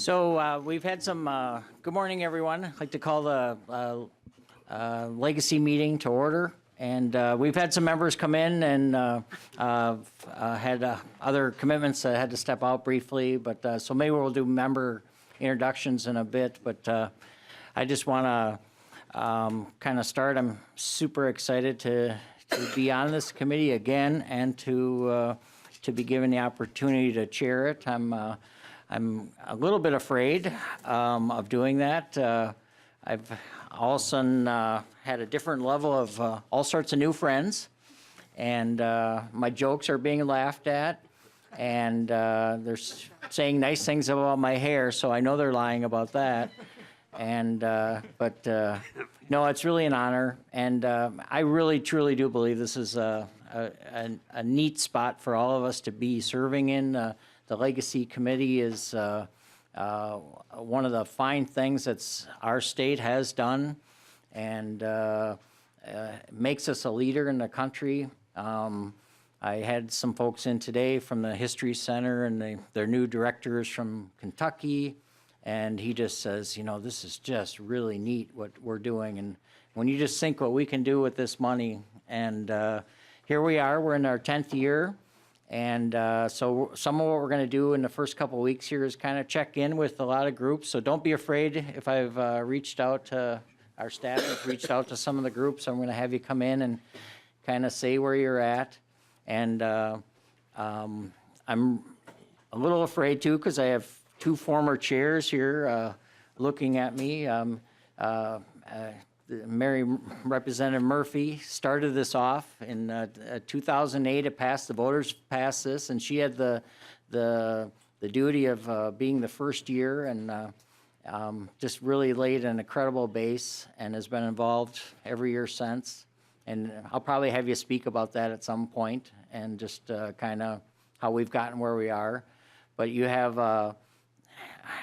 So we've had some, good morning, everyone. I'd like to call the legacy meeting to order. And we've had some members come in and had other commitments that had to step out briefly. But so maybe we'll do member introductions in a bit. But I just want to kind of start. I'm super excited to be on this committee again and to be given the opportunity to chair it. I'm a little bit afraid of doing that. I've all of a sudden had a different level of all sorts of new friends, and my jokes are being laughed at, and they're saying nice things about my hair, so I know they're lying about that. And but no, it's really an honor, and I really truly do believe this is a neat spot for all of us to be serving in. The Legacy Committee is one of the fine things that our state has done, and makes us a leader in the country. I had some folks in today from the History Center, and their new director is from Kentucky, and he just says, you know, this is just really neat what we're doing. And when you just think what we can do with this money, and here we are, we're in our 10th year. And so some of what we're going to do in the first couple of weeks here is kind of check in with a lot of groups. So don't be afraid if I've reached out to our staff, has reached out to some of the groups. I'm going to have you come in and kind of say where you're at. And I'm a little afraid too, because I have two former chairs here looking at me. Mary Representative Murphy started this off in 2008. It passed, the voters passed this, and she had the duty of being the first year, and just really laid an incredible base and has been involved every year since. And I'll probably have you speak about that at some point, and just kind of how we've gotten where we are. But you have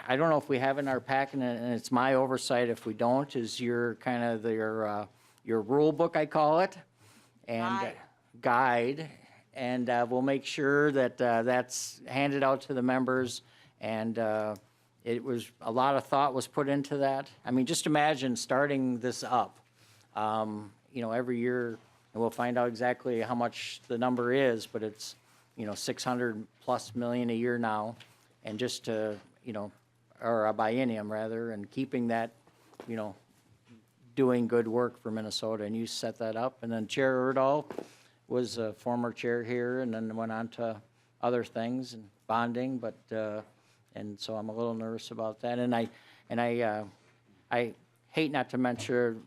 I don't know if we have in our packet, and it's my oversight if we don't, is your kind of your rule book, I call it, and guide, and we'll make sure that that's handed out to the members. And it was a lot of thought was put into that. I mean, just imagine starting this up, you know, every year, and we'll find out exactly how much the number is, but it's, you know, 600+ million a year now, and just to, you know, or a biennium rather, and keeping that, you know, doing good work for Minnesota. And you set that up. And then Chair Erdahl was a former chair here, and then went on to other things and bonding. But and so I'm a little nervous about that. And I hate not to mention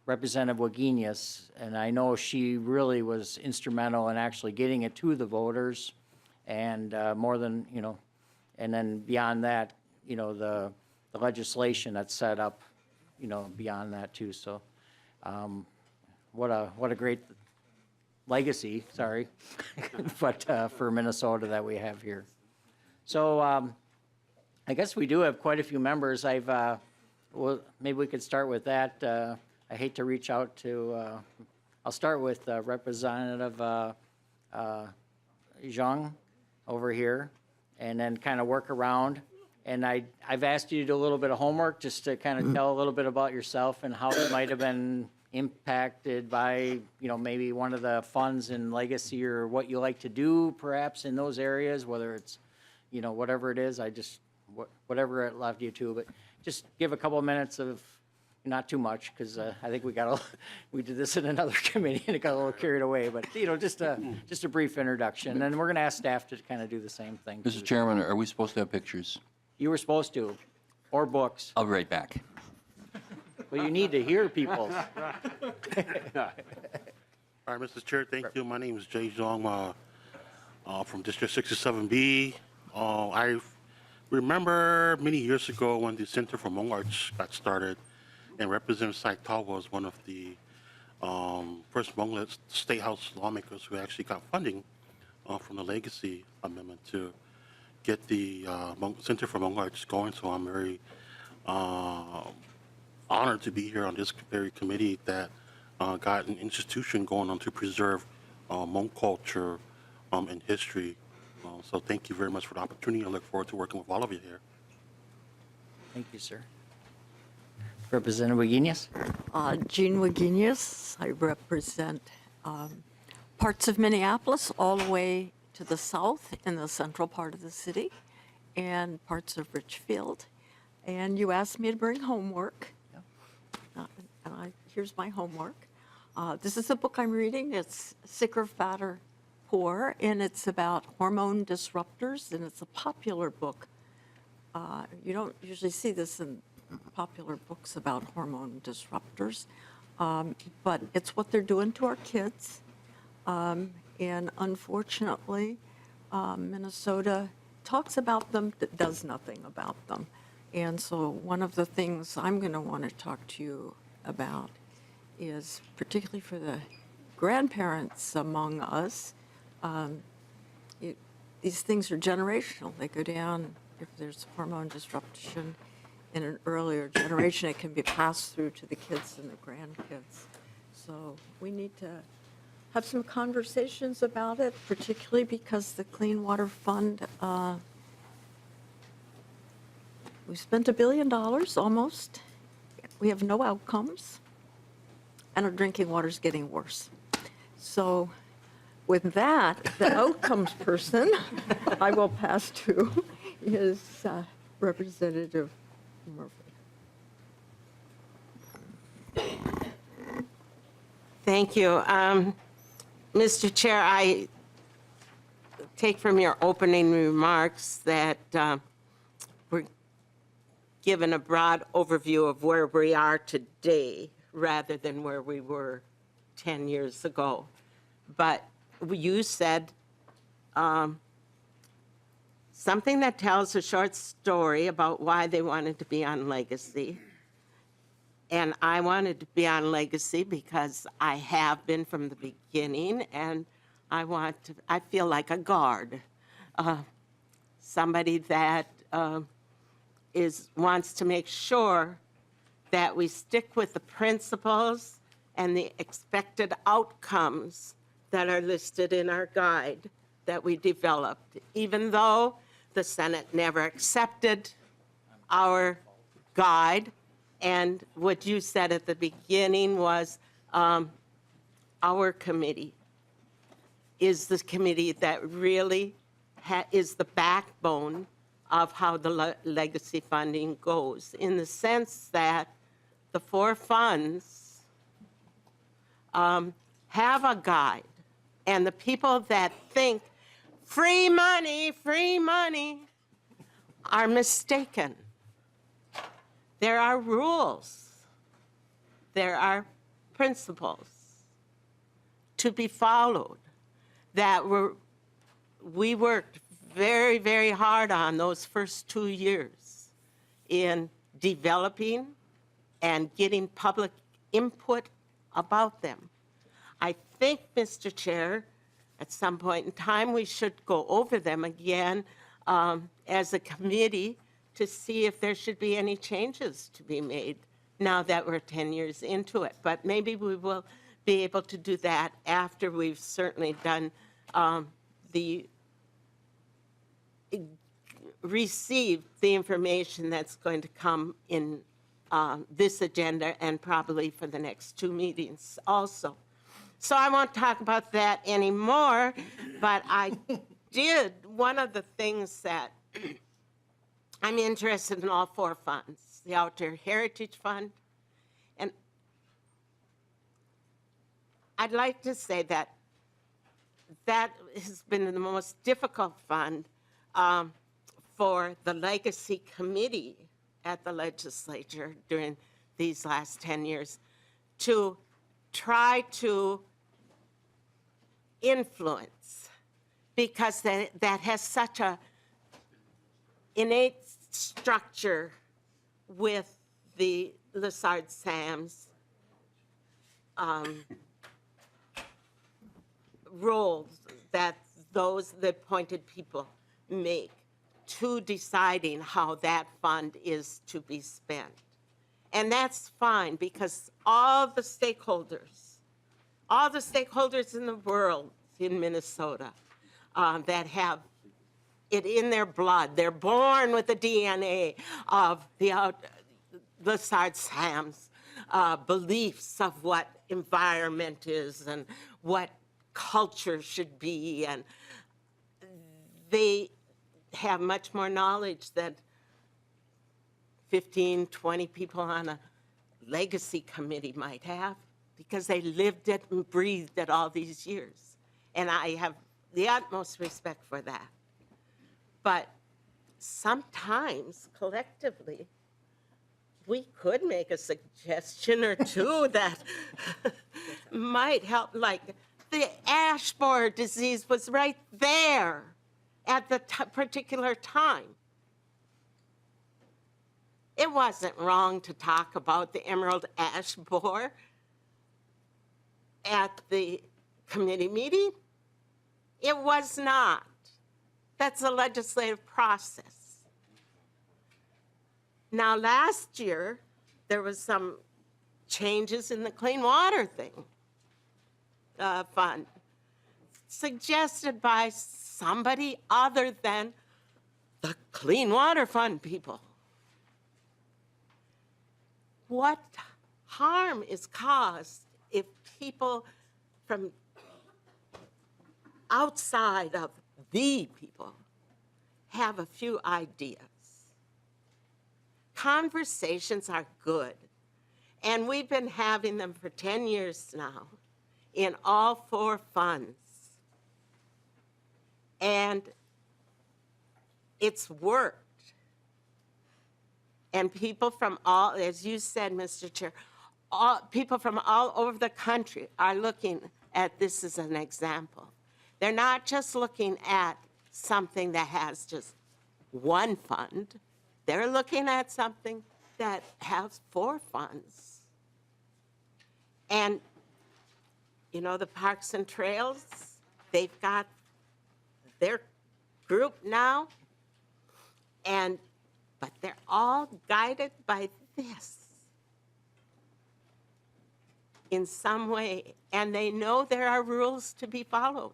Representative Wagenius, and I know she really was instrumental in actually getting it to the voters, and more than, you know. And then beyond that, you know, the legislation that's set up, you know, beyond that too. So what a great legacy, sorry, but for Minnesota that we have here. So I guess we do have quite a few members. Well, maybe we could start with that. I hate to reach out to, I'll start with Representative Zhang over here, and then kind of work around. And I've asked you to do a little bit of homework just to kind of tell a little bit about yourself and how it might have been impacted by, you know, maybe one of the funds in legacy, or what you like to do perhaps in those areas, whether it's, you know, whatever it is. Whatever it left you to, but just give a couple of minutes of, not too much, because I think we did this in another committee and it got a little carried away, but, you know, just a brief introduction, and we're going to ask staff to kind of do the same thing. Mr. Chairman, are we supposed to have pictures? You were supposed to, or books. I'll be right back. Well, you need to hear people. All right, Mr. Chair, thank you. My name is Jay Zhong from District 67B. I remember many years ago when the Center for Hmong Arts got started, and Representative Saiktal was one of the first Hmong State House lawmakers who actually got funding from the Legacy Amendment to get the Center for Hmong Arts going. So I'm very honored to be here on this very committee that got an institution going on to preserve Hmong culture and history. So thank you very much for the opportunity. I look forward to working with all of you here. Thank you, sir. Representative Wagenius? Jean Wagenius. I represent parts of Minneapolis all the way to the south in the central part of the city and parts of Richfield. And you asked me to bring homework. Here's my homework. This is a book I'm reading. It's Sicker, Fatter, Poor, and it's about hormone disruptors, and it's a popular book. You don't usually see this in popular books about hormone disruptors, but it's what they're doing to our kids. And unfortunately, Minnesota talks about them, but does nothing about them. And so one of the things I'm going to want to talk to you about is, particularly for the grandparents among us, these things are generational. They go down, if there's hormone disruption in an earlier generation, it can be passed through to the kids and the grandkids. So we need to have some conversations about it, particularly because the Clean Water Fund, we spent $1 billion almost. We have no outcomes, and our drinking water is getting worse. So with that, the outcomes person, I will pass to is Representative Murphy. Thank you. Mr. Chair, I take from your opening remarks that we're given a broad overview of where we are today rather than where we were 10 years ago. But you said something that tells a short story about why they wanted to be on Legacy. And I wanted to be on Legacy because I have been from the beginning, and I feel like a guard, somebody that wants to make sure that we stick with the principles and the expected outcomes that are listed in our guide that we developed, even though the Senate never accepted our guide. And what you said at the beginning was our committee is the committee that really is the backbone of how the legacy funding goes, in the sense that the four funds have a guide. And the people that think free money are mistaken. There are rules. There are principles to be followed that we worked very, very hard on those first 2 years in developing and getting public input about them. I think, Mr. Chair, at some point in time, we should go over them again as a committee to see if there should be any changes to be made now that we're 10 years into it. But maybe we will be able to do that after we've certainly done received the information that's going to come in this agenda and probably for the next 2 meetings also. So I won't talk about that anymore, but one of the things that I'm interested in all four funds, the Outdoor Heritage Fund, and I'd like to say that has been the most difficult fund for the Legacy Committee at the legislature during these last 10 years to try to influence, because that has such a innate structure with the Lessard Sams roles that the appointed people make to deciding how that fund is to be spent. And that's fine, because all the stakeholders in the world in Minnesota that have it in their blood. They're born with the DNA of the Lessard Sam's beliefs of what environment is and what culture should be, and they have much more knowledge than 15, 20 people on a legacy committee might have, because they lived it and breathed it all these years. And I have the utmost respect for that. But sometimes, collectively, we could make a suggestion or two that might help. Like the ash borer disease was right there at the particular time. It wasn't wrong to talk about the emerald ash borer at the committee meeting. It was not. That's a legislative process. Now, last year, there was some changes in the clean water fund, suggested by somebody other than the Clean Water Fund people. What harm is caused if people from outside of the people have a few ideas? Conversations are good, and we've been having them for 10 years now in all 4 funds. And it's worked. And people from all, as you said, Mr. Chair, people from all over the country are looking at this as an example. They're not just looking at something that has just one fund. They're looking at something that has 4 funds. And, you know, the Parks and Trails, they've got their group now, but they're all guided by this in some way, and they know there are rules to be followed.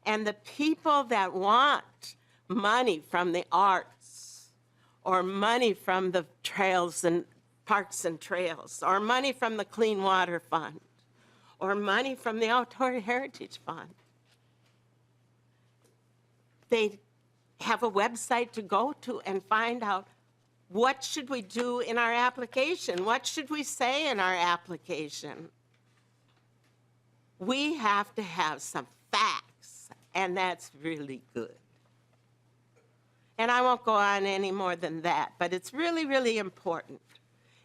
And the people that want money from the arts, or money from the trails and parks and trails, or money from the Clean Water Fund, or money from the Outdoor Heritage Fund, they have a website to go to and find out, what should we do in our application? What should we say in our application? We have to have some facts, and that's really good. And I won't go on any more than that, but it's really, really important.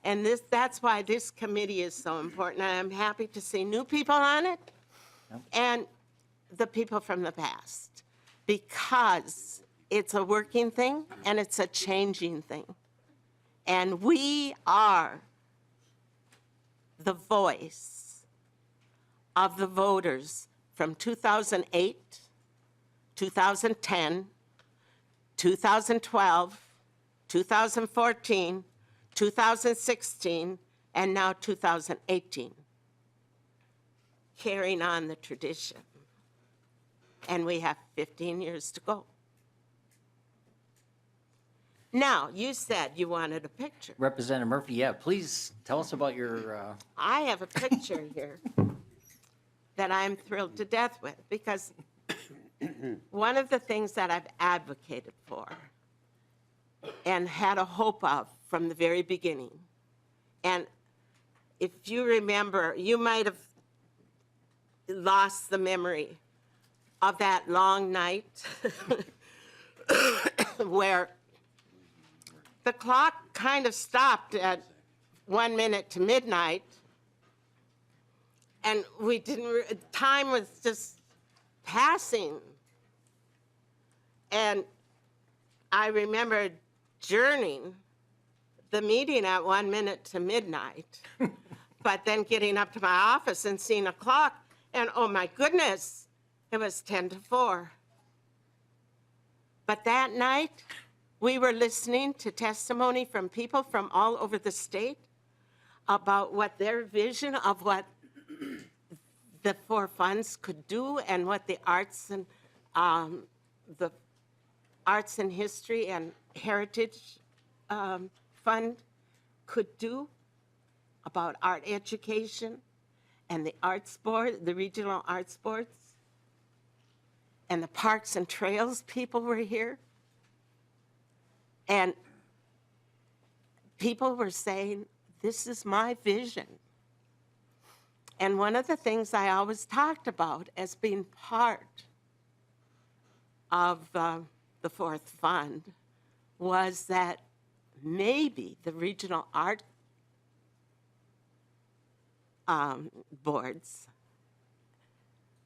And that's why this committee is so important. And I'm happy to see new people on it and the people from the past, because it's a working thing and it's a changing thing. And we are the voice of the voters from 2008, 2010, 2012, 2014, 2016, and now 2018, carrying on the tradition. And we have 15 years to go. Now, you said you wanted a picture. Representative Murphy, yeah, please tell us about your, I have a picture here that I'm thrilled to death with, because one of the things that I've advocated for and had a hope of from the very beginning, and if you remember, you might have lost the memory of that long night where the clock kind of stopped at 1 minute to midnight, and we didn't, time was just passing. And I remember adjourning the meeting at 1 minute to midnight, but then getting up to my office and seeing a clock, and oh my goodness, it was 10 to 4. But that night, we were listening to testimony from people from all over the state about what their vision of what the 4 funds could do, and what the arts and the Arts and History and Heritage Fund could do about art education and the arts board, the regional arts boards, and the parks and trails people were here. And people were saying, this is my vision. And one of the things I always talked about as being part of the fourth fund was that maybe the regional art boards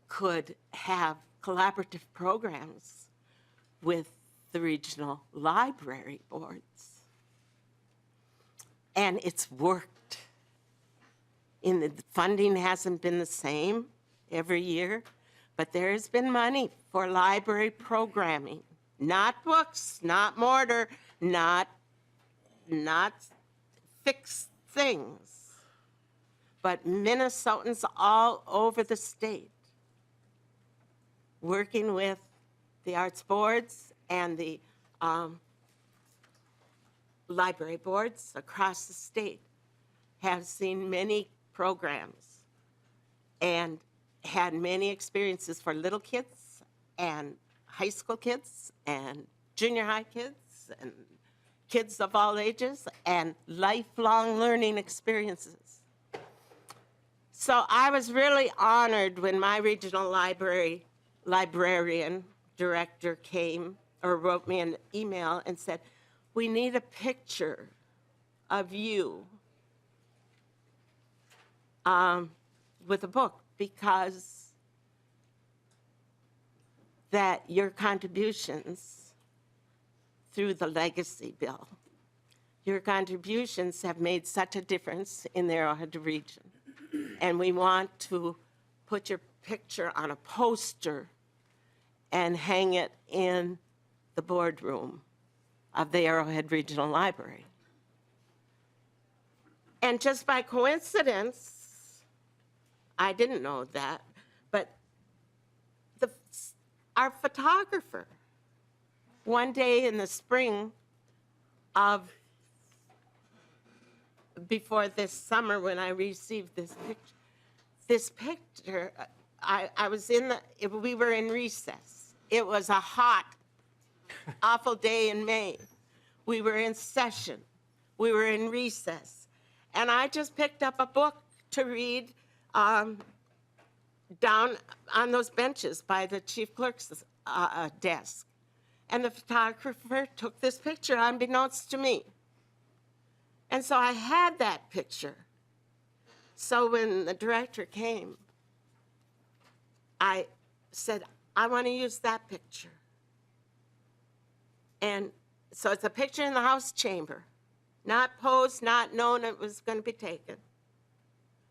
could have collaborative programs with the regional library boards. And it's worked. The funding hasn't been the same every year, but there has been money for library programming, not books, not mortar, not fixed things, but Minnesotans all over the state working with the arts boards and the library boards across the state have seen many programs and had many experiences for little kids and high school kids and junior high kids and kids of all ages and lifelong learning experiences. So I was really honored when my regional librarian director came or wrote me an email and said, we need a picture of you with a book, because that your contributions through the legacy bill, your contributions have made such a difference in the Arrowhead region. And we want to put your picture on a poster and hang it in the boardroom of the Arrowhead Regional Library. And just by coincidence, I didn't know that, but our photographer, one day in the spring of, before this summer when I received this picture, I was we were in recess. It was a hot, awful day in May. We were in session. We were in recess. And I just picked up a book to read down on those benches by the chief clerk's desk. And the photographer took this picture unbeknownst to me. And so I had that picture. So when the director came, I said, I want to use that picture. And so it's a picture in the House chamber, not posed, not known it was going to be taken.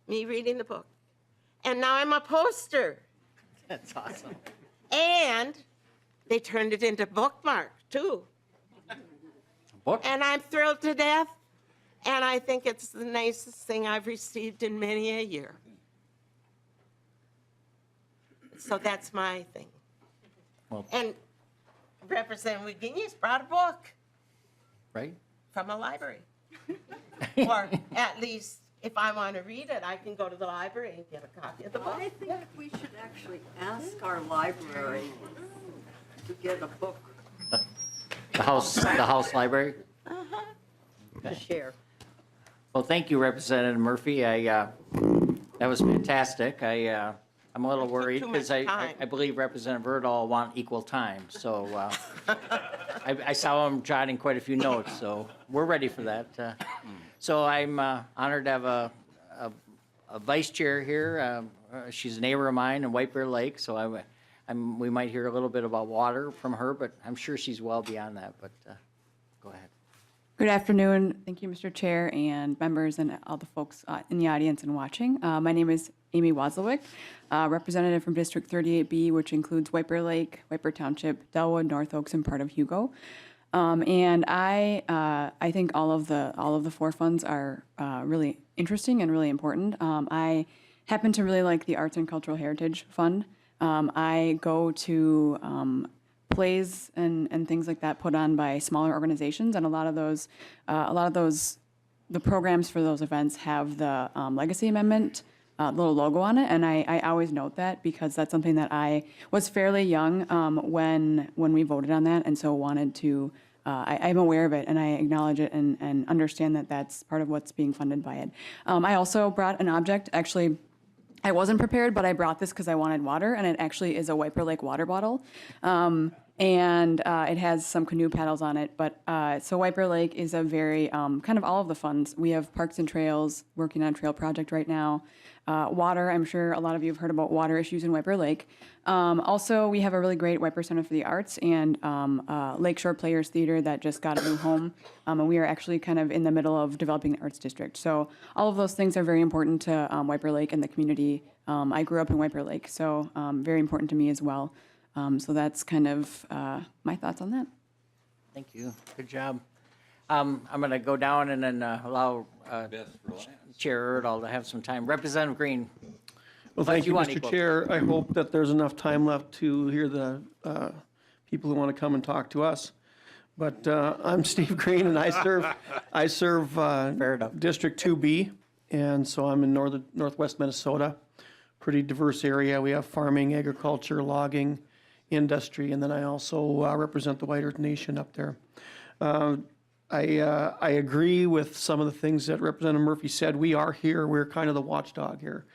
Me reading the book. And now I'm a poster. That's awesome. And they turned it into bookmark, too. Book? And I'm thrilled to death. And I think it's the nicest thing I've received in many a year. So that's my thing. Well, And Representative Guinness brought a book right? from a library. Or at least, if I want to read it, I can go to the library and get a copy of the book. I think we should actually ask our library to get a book The House Library? to share. Well, thank you, Representative Murphy. That was fantastic. I'm a little worried too much because I time. believe Representative Erdahl want equal time. So I saw him jotting quite a few notes, so we're ready for that. So I'm honored to have a vice chair here. She's a neighbor of mine in White Bear Lake, so we might hear a little bit about water from her, but I'm sure she's well beyond that. But go ahead. Good afternoon. Thank you, Mr. Chair and members and all the folks in the audience and watching. My name is Amy Wazelwick, representative from District 38B, which includes White Bear Lake, White Bear Township, Delwood, North Oaks, and part of Hugo. And I think all of the four funds are really interesting and really important. I happen to really like the Arts and Cultural Heritage Fund. I go to plays and things like that put on by smaller organizations, and a lot of those, the programs for those events have the Legacy Amendment little logo on it, and I always note that because that's something that I was fairly young when we voted on that, and so wanted to. I'm aware of it, and I acknowledge it and understand that that's part of what's being funded by it. I also brought an object. Actually, I wasn't prepared, but I brought this because I wanted water, and it actually is a Wiper Lake water bottle. And it has some canoe paddles on it. But so Wiper Lake is a very kind of all of the funds. We have Parks and Trails working on a trail project right now. Water, I'm sure a lot of you have heard about water issues in Wiper Lake. Also, we have a really great Wiper Center for the Arts and Lakeshore Players Theater that just got a new home. And we are actually kind of in the middle of developing the arts district. So all of those things are very important to Wiper Lake and the community. I grew up in Wiper Lake, so very important to me as well. So that's kind of my thoughts on that. Thank you. Good job. I'm going to go down and then allow Chair Erdahl to have some time. Representative Green. Well, thank you, you want Mr. equal. Chair. I hope that there's enough time left to hear the people who want to come and talk to us. But I'm Steve Green, and I serve Fair enough. District 2B, and so I'm in northwest Minnesota. Pretty diverse area. We have farming, agriculture, logging, industry, and then I also represent the White Earth Nation up there. I agree with some of the things that Representative Murphy said. We are here. We're kind of the watchdog here.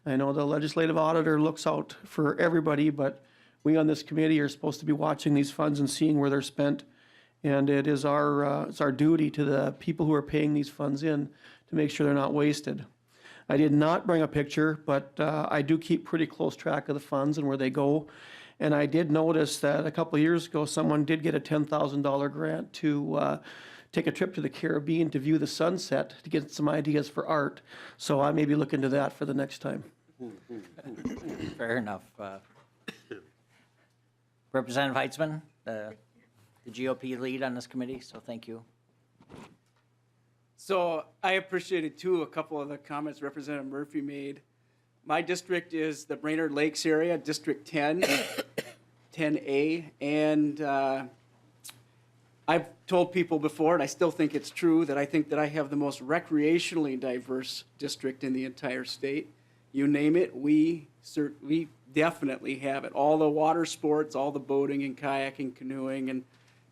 I know the Legislative Auditor looks out for everybody, but we on this committee are supposed to be watching these funds and seeing where they're spent. And it is it's our duty to the people who are paying these funds in to make sure they're not wasted. I did not bring a picture, but I do keep pretty close track of the funds and where they go. And I did notice that a couple of years ago, someone did get a $10,000 grant to take a trip to the Caribbean to view the sunset, to get some ideas for art. So I may be looking to that for the next time. Fair enough. Representative Heitzman, the GOP lead on this committee, so thank you. So I appreciated, too, a couple of the comments Representative Murphy made. My district is the Brainerd Lakes area, District 10, 10A, and I've told people before, and I still think it's true, that I think that I have the most recreationally diverse district in the entire state. You name it, we definitely have it. All the water sports, all the boating and kayaking, canoeing,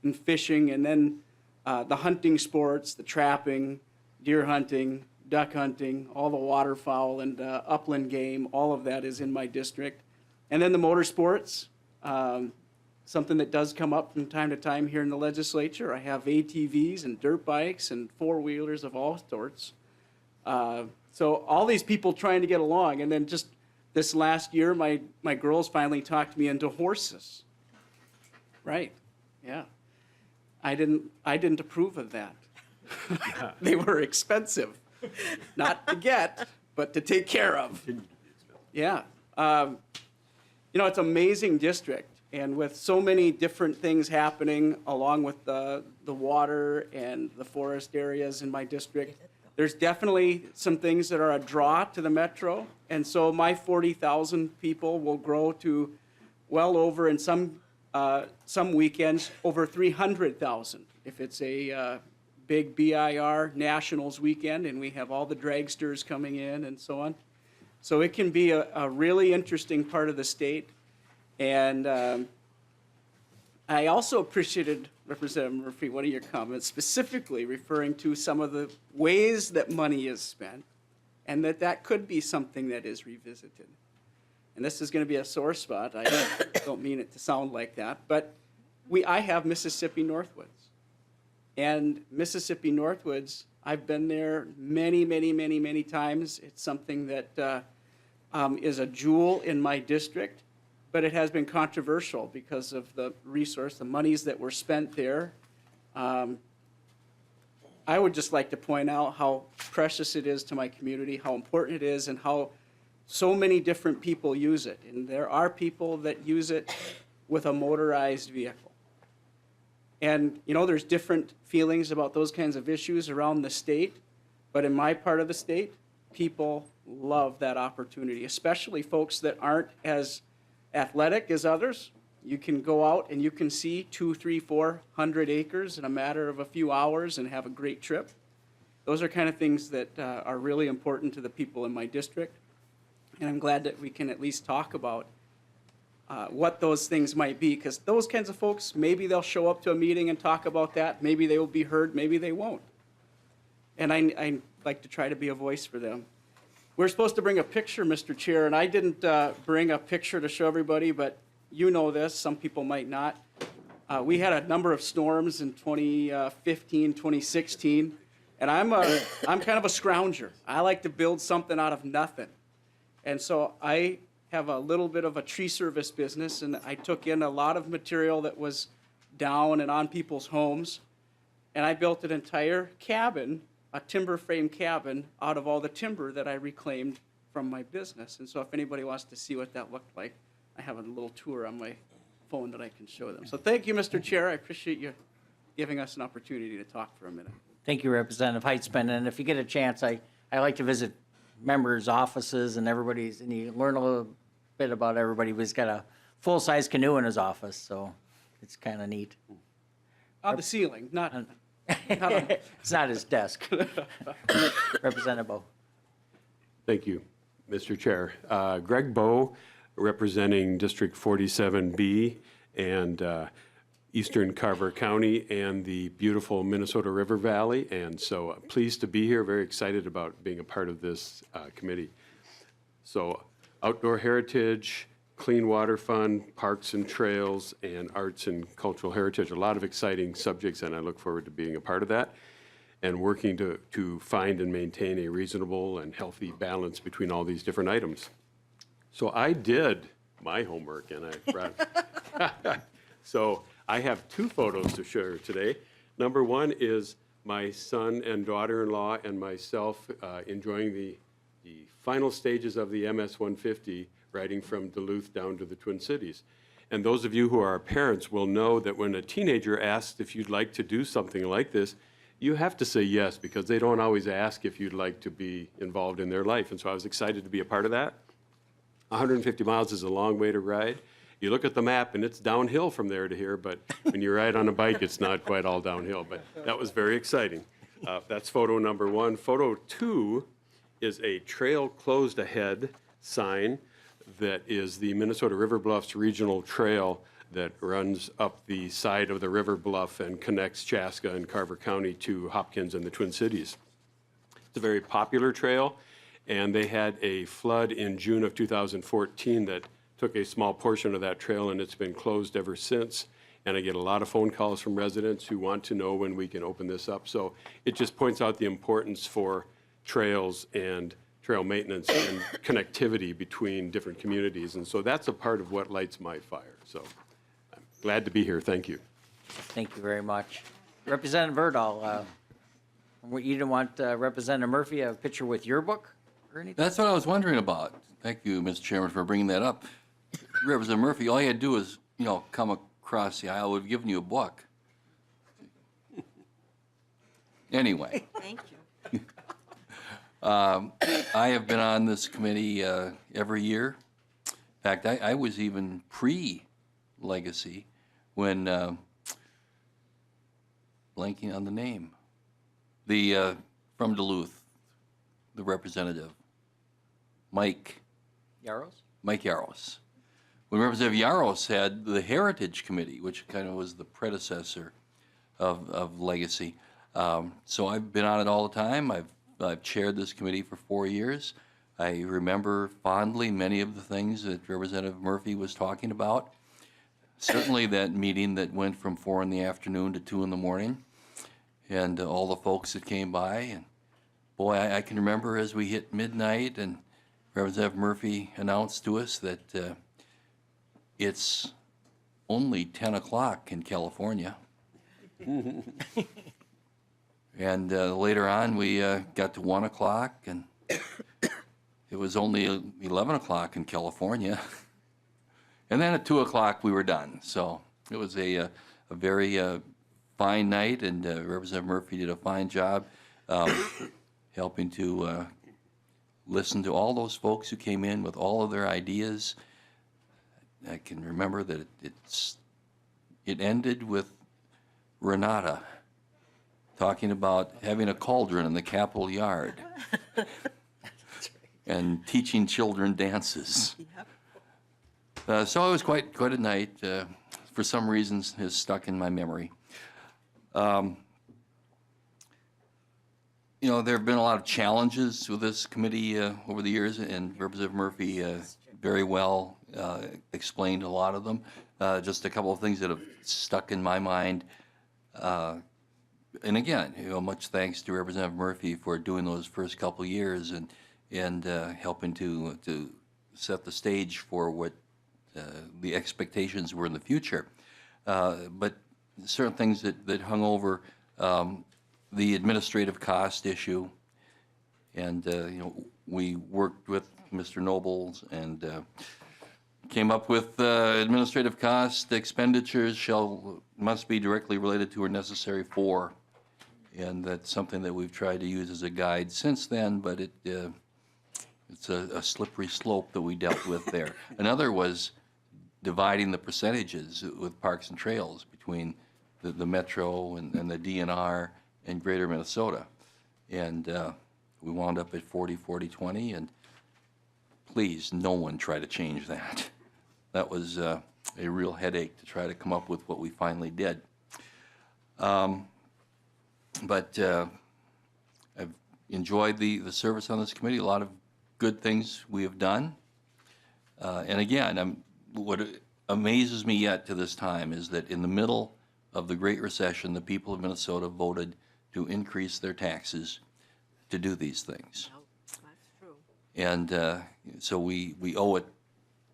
and fishing, and then the hunting sports, the trapping, deer hunting, duck hunting, all the waterfowl and upland game, all of that is in my district. And then the motorsports, something that does come up from time to time here in the legislature. I have ATVs and dirt bikes and four-wheelers of all sorts. So all these people trying to get along. And then just this last year, my girls finally talked me into horses. Right, yeah. I didn't approve of that. They were expensive, not to get, but to take care of. Yeah. It's an amazing district, and with so many different things happening along with the water and the forest areas in my district, there's definitely some things that are a draw to the metro, and so my 40,000 people will grow to well over, in some weekends, over 300,000 if it's a big BIR Nationals weekend and we have all the dragsters coming in and so on. So it can be a really interesting part of the state. And I also appreciated, Representative Murphy, one of your comments specifically referring to some of the ways that money is spent and that could be something that is revisited. And this is going to be a sore spot. I don't mean it to sound like that, but I have Mississippi Northwoods. And Mississippi Northwoods, I've been there many, many, many, many times. It's something that is a jewel in my district, but it has been controversial because of the resource, the monies that were spent there. I would just like to point out how precious it is to my community, how important it is, and how so many different people use it. And there are people that use it with a motorized vehicle. And, there's different feelings about those kinds of issues around the state, but in my part of the state, people love that opportunity, especially folks that aren't as athletic as others. You can go out and you can see 200, 300, 400 acres in a matter of a few hours and have a great trip. Those are kind of things that are really important to the people in my district. And I'm glad that we can at least talk about what those things might be, because those kinds of folks, maybe they'll show up to a meeting and talk about that. Maybe they will be heard, maybe they won't. And I like to try to be a voice for them. We're supposed to bring a picture, Mr. Chair, and I didn't bring a picture to show everybody, but you know this, some people might not. We had a number of storms in 2015, 2016, and I'm kind of a scrounger. I like to build something out of nothing. And so I have a little bit of a tree service business, and I took in a lot of material that was down and on people's homes, and I built an entire cabin, a timber frame cabin, out of all the timber that I reclaimed from my business. And so if anybody wants to see what that looked like, I have a little tour on my phone that I can show them. So thank you, Mr. Chair. I appreciate you giving us an opportunity to talk for a minute. Thank you, Representative Heitzman. And if you get a chance, I like to visit members' offices and everybody's, and you learn a little bit about everybody. He's got a full-size canoe in his office, so it's kind of neat. On the ceiling, not on. It's not his desk. Representative Bowe. Thank you, Mr. Chair. Greg Bowe, representing District 47B and Eastern Carver County and the beautiful Minnesota River Valley. And so pleased to be here, very excited about being a part of this committee. So outdoor heritage, clean water fund, parks and trails, and arts and cultural heritage, a lot of exciting subjects, and I look forward to being a part of that and working to find and maintain a reasonable and healthy balance between all these different items. So I did my homework, and I brought so I have two photos to share today. Number one is my son and daughter-in-law and myself enjoying the final stages of the MS-150, riding from Duluth down to the Twin Cities. And those of you who are parents will know that when a teenager asks if you'd like to do something like this, you have to say yes, because they don't always ask if you'd like to be involved in their life. And so I was excited to be a part of that. 150 miles is a long way to ride. You look at the map and it's downhill from there to here, but when you ride on a bike, it's not quite all downhill. But that was very exciting. That's photo number one. Photo two is a trail closed ahead sign that is the Minnesota River Bluffs Regional Trail that runs up the side of the river bluff and connects Chaska and Carver County to Hopkins and the Twin Cities. It's a very popular trail, and they had a flood in June of 2014 that took a small portion of that trail, and it's been closed ever since. And I get a lot of phone calls from residents who want to know when we can open this up. So it just points out the importance for trails and trail maintenance and connectivity between different communities. And so that's a part of what lights my fire. So I'm glad to be here. Thank you. Thank you very much. Representative Verdahl, you didn't want Representative Murphy a picture with your book or anything? That's what I was wondering about. Thank you, Mr. Chairman, for bringing that up. Representative Murphy, all you had to do is, come across the aisle. We've given you a book. Anyway. Thank you. I have been on this committee every year. In fact, I was even pre-legacy when, blanking on the name, from Duluth, the representative, Mike Yaros. When Representative Yaros had the Heritage Committee, which kind of was the predecessor of Legacy. So I've been on it all the time. I've chaired this committee for 4 years. I remember fondly many of the things that Representative Murphy was talking about. Certainly that meeting that went from 4 in the afternoon to 2 in the morning, and all the folks that came by. And boy, I can remember as we hit midnight and Representative Murphy announced to us that it's only 10 o'clock in California. And later on, we got to 1 o'clock, and it was only 11 o'clock in California. And then at 2 o'clock, we were done. So it was a very fine night, and Representative Murphy did a fine job helping to listen to all those folks who came in with all of their ideas. I can remember that it ended with Renata talking about having a cauldron in the Capitol yard and teaching children dances. So it was quite a night. For some reasons, has stuck in my memory. You know, there have been a lot of challenges with this committee over the years, and Representative Murphy very well explained a lot of them. Just a couple of things that have stuck in my mind. And again, you know, much thanks to Representative Murphy for doing those first couple of years and helping to set the stage for what the expectations were in the future. But certain things that hung over the administrative cost issue, and you know, we worked with Mr. Nobles and came up with administrative cost expenditures must be directly related to or necessary for, and that's something that we've tried to use as a guide since then, but it's a slippery slope that we dealt with there. Another was dividing the percentages with Parks and Trails between the Metro and the DNR and Greater Minnesota. And we wound up at 40-40-20, and please, no one try to change that. That was a real headache to try to come up with what we finally did. But I've enjoyed the service on this committee, a lot of good things we have done. And again, what amazes me yet to this time is that in the middle of the Great Recession, the people of Minnesota voted to increase their taxes to do these things. That's true. And so we owe it,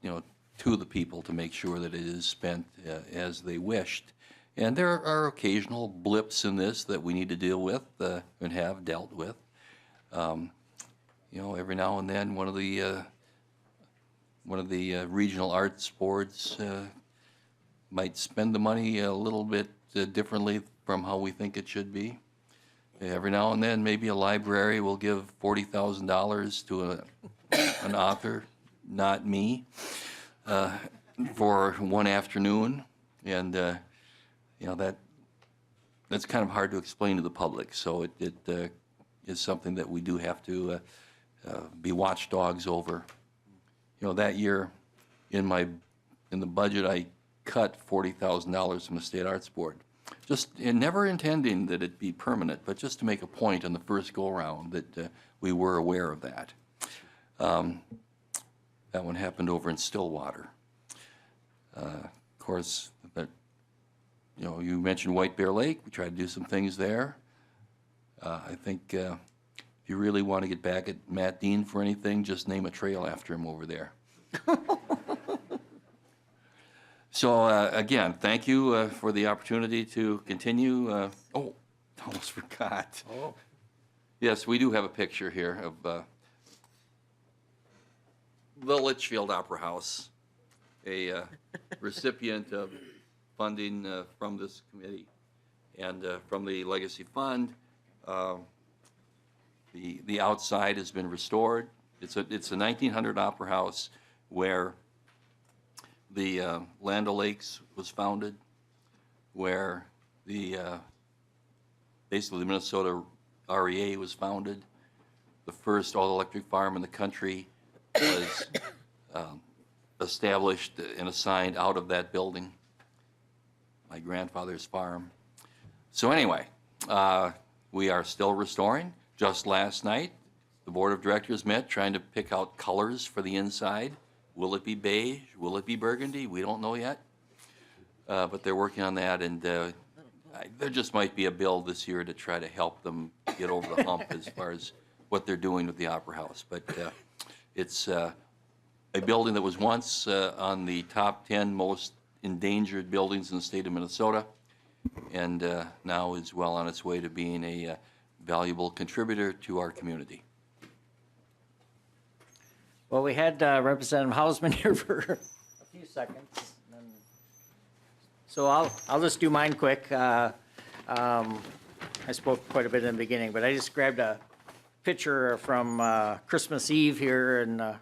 you know, to the people to make sure that it is spent as they wished. And there are occasional blips in this that we need to deal with and have dealt with. You know, every now and then one of the regional arts boards might spend the money a little bit differently from how we think it should be. Every now and then, maybe a library will give $40,000 to an author, not me, for one afternoon, and you know, that's kind of hard to explain to the public. So it is something that we do have to be watchdogs over. You know, that year in the budget, I cut $40,000 from the State Arts Board. And never intending that it be permanent, but just to make a point on the first go-around that we were aware of that. That one happened over in Stillwater. Of course, you know, you mentioned White Bear Lake. We tried to do some things there. I think if you really want to get back at Matt Dean for anything, just name a trail after him over there. So again, thank you for the opportunity to continue. Oh, almost forgot. Oh. Yes, we do have a picture here of the Litchfield Opera House, a recipient of funding from this committee and from the Legacy Fund. The outside has been restored. It's a 1900 opera house where the Land O'Lakes was founded, where basically the Minnesota REA was founded. The first all-electric farm in the country was established and assigned out of that building, my grandfather's farm. So anyway, we are still restoring. Just last night, the board of directors met trying to pick out colors for the inside. Will it be beige? Will it be burgundy? We don't know yet. But they're working on that, and there just might be a bill this year to try to help them get over the hump as far as what they're doing with the Opera House. But it's a building that was once on the top 10 most endangered buildings in the state of Minnesota, and now is well on its way to being a valuable contributor to our community. Well, we had Representative Hausman here for a few seconds. So I'll just do mine quick. I spoke quite a bit in the beginning, but I just grabbed a picture from Christmas Eve here, and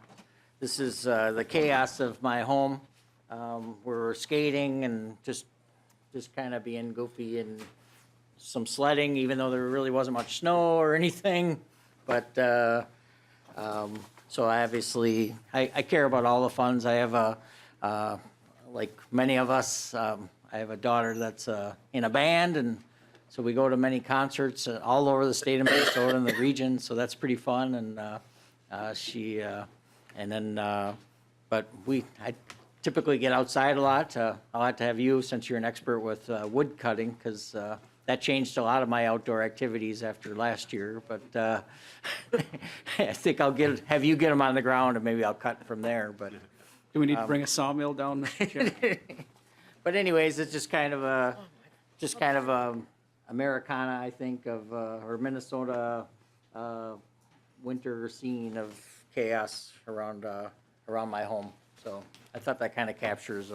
this is the chaos of my home we're skating and just kind of being goofy and some sledding, even though there really wasn't much snow or anything. But, so obviously, I care about all the funds. I have like many of us, I have a daughter that's in a band, and so we go to many concerts all over the state of Minnesota and the region, so that's pretty fun. And but I typically get outside a lot. I'll have to have you, since you're an expert with wood cutting, because that changed a lot of my outdoor activities after last year. But I think have you get them on the ground, and maybe I'll cut from there. But Do we need to bring a sawmill down, Mr. Chair? but anyways, it's just kind of a Americana, I think, or Minnesota winter scene of chaos around my home. So I thought that kind of captures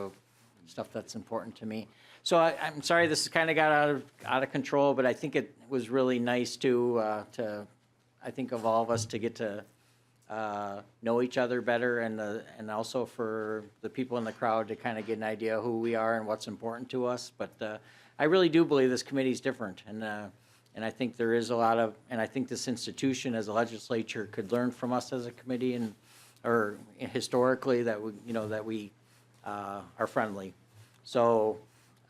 stuff that's important to me. So I'm sorry this has kind of got out of control, but I think it was really nice to I think of all of us to get to know each other better, and also for the people in the crowd to kind of get an idea of who we are and what's important to us. But I really do believe this committee is different, and I think there is a lot of, and I think this institution as a legislature could learn from us as a committee, or historically that we are friendly. So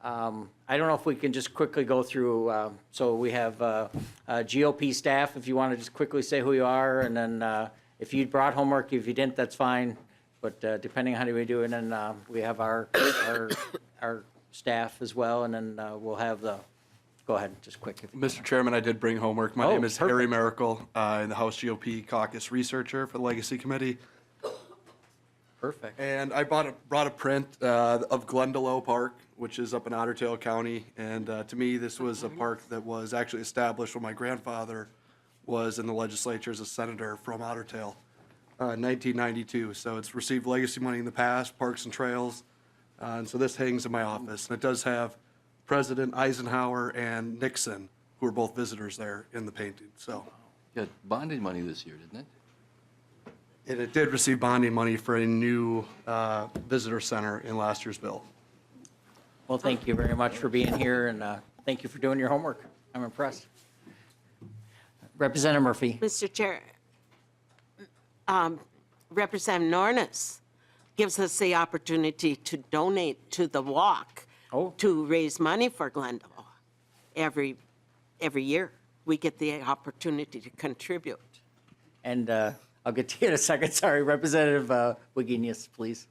I don't know if we can just quickly go through. So we have GOP staff. If you want to just quickly say who you are, and then if you brought homework, if you didn't, that's fine. But depending on how we do it, and then we have our staff as well, and then we'll have the. Go ahead, just quick. If you Mr. Chairman, I did bring homework. My name is perfect. Harry Miracle, in the House GOP caucus researcher for the Legacy Committee. Perfect. And I brought a print of Glendalough Park, which is up in Otter Tail County. And to me, this was a park that was actually established when my grandfather was in the legislature as a senator from Otter Tail in 1992. So it's received legacy money in the past, parks and trails. And so this hangs in my office. And it does have President Eisenhower and Nixon, who were both visitors there in the painting. So, Got bonding money this year, didn't it? and it did receive bonding money for a new visitor center in last year's bill. Well, thank you very much for being here, and thank you for doing your homework. I'm impressed. Representative Murphy. Mr. Chair, Representative Nornis gives us the opportunity to donate to the walk to raise money for Glendalough. Every year, we get the opportunity to contribute. And I'll get to you in a second. Sorry, Representative Wiginius, please.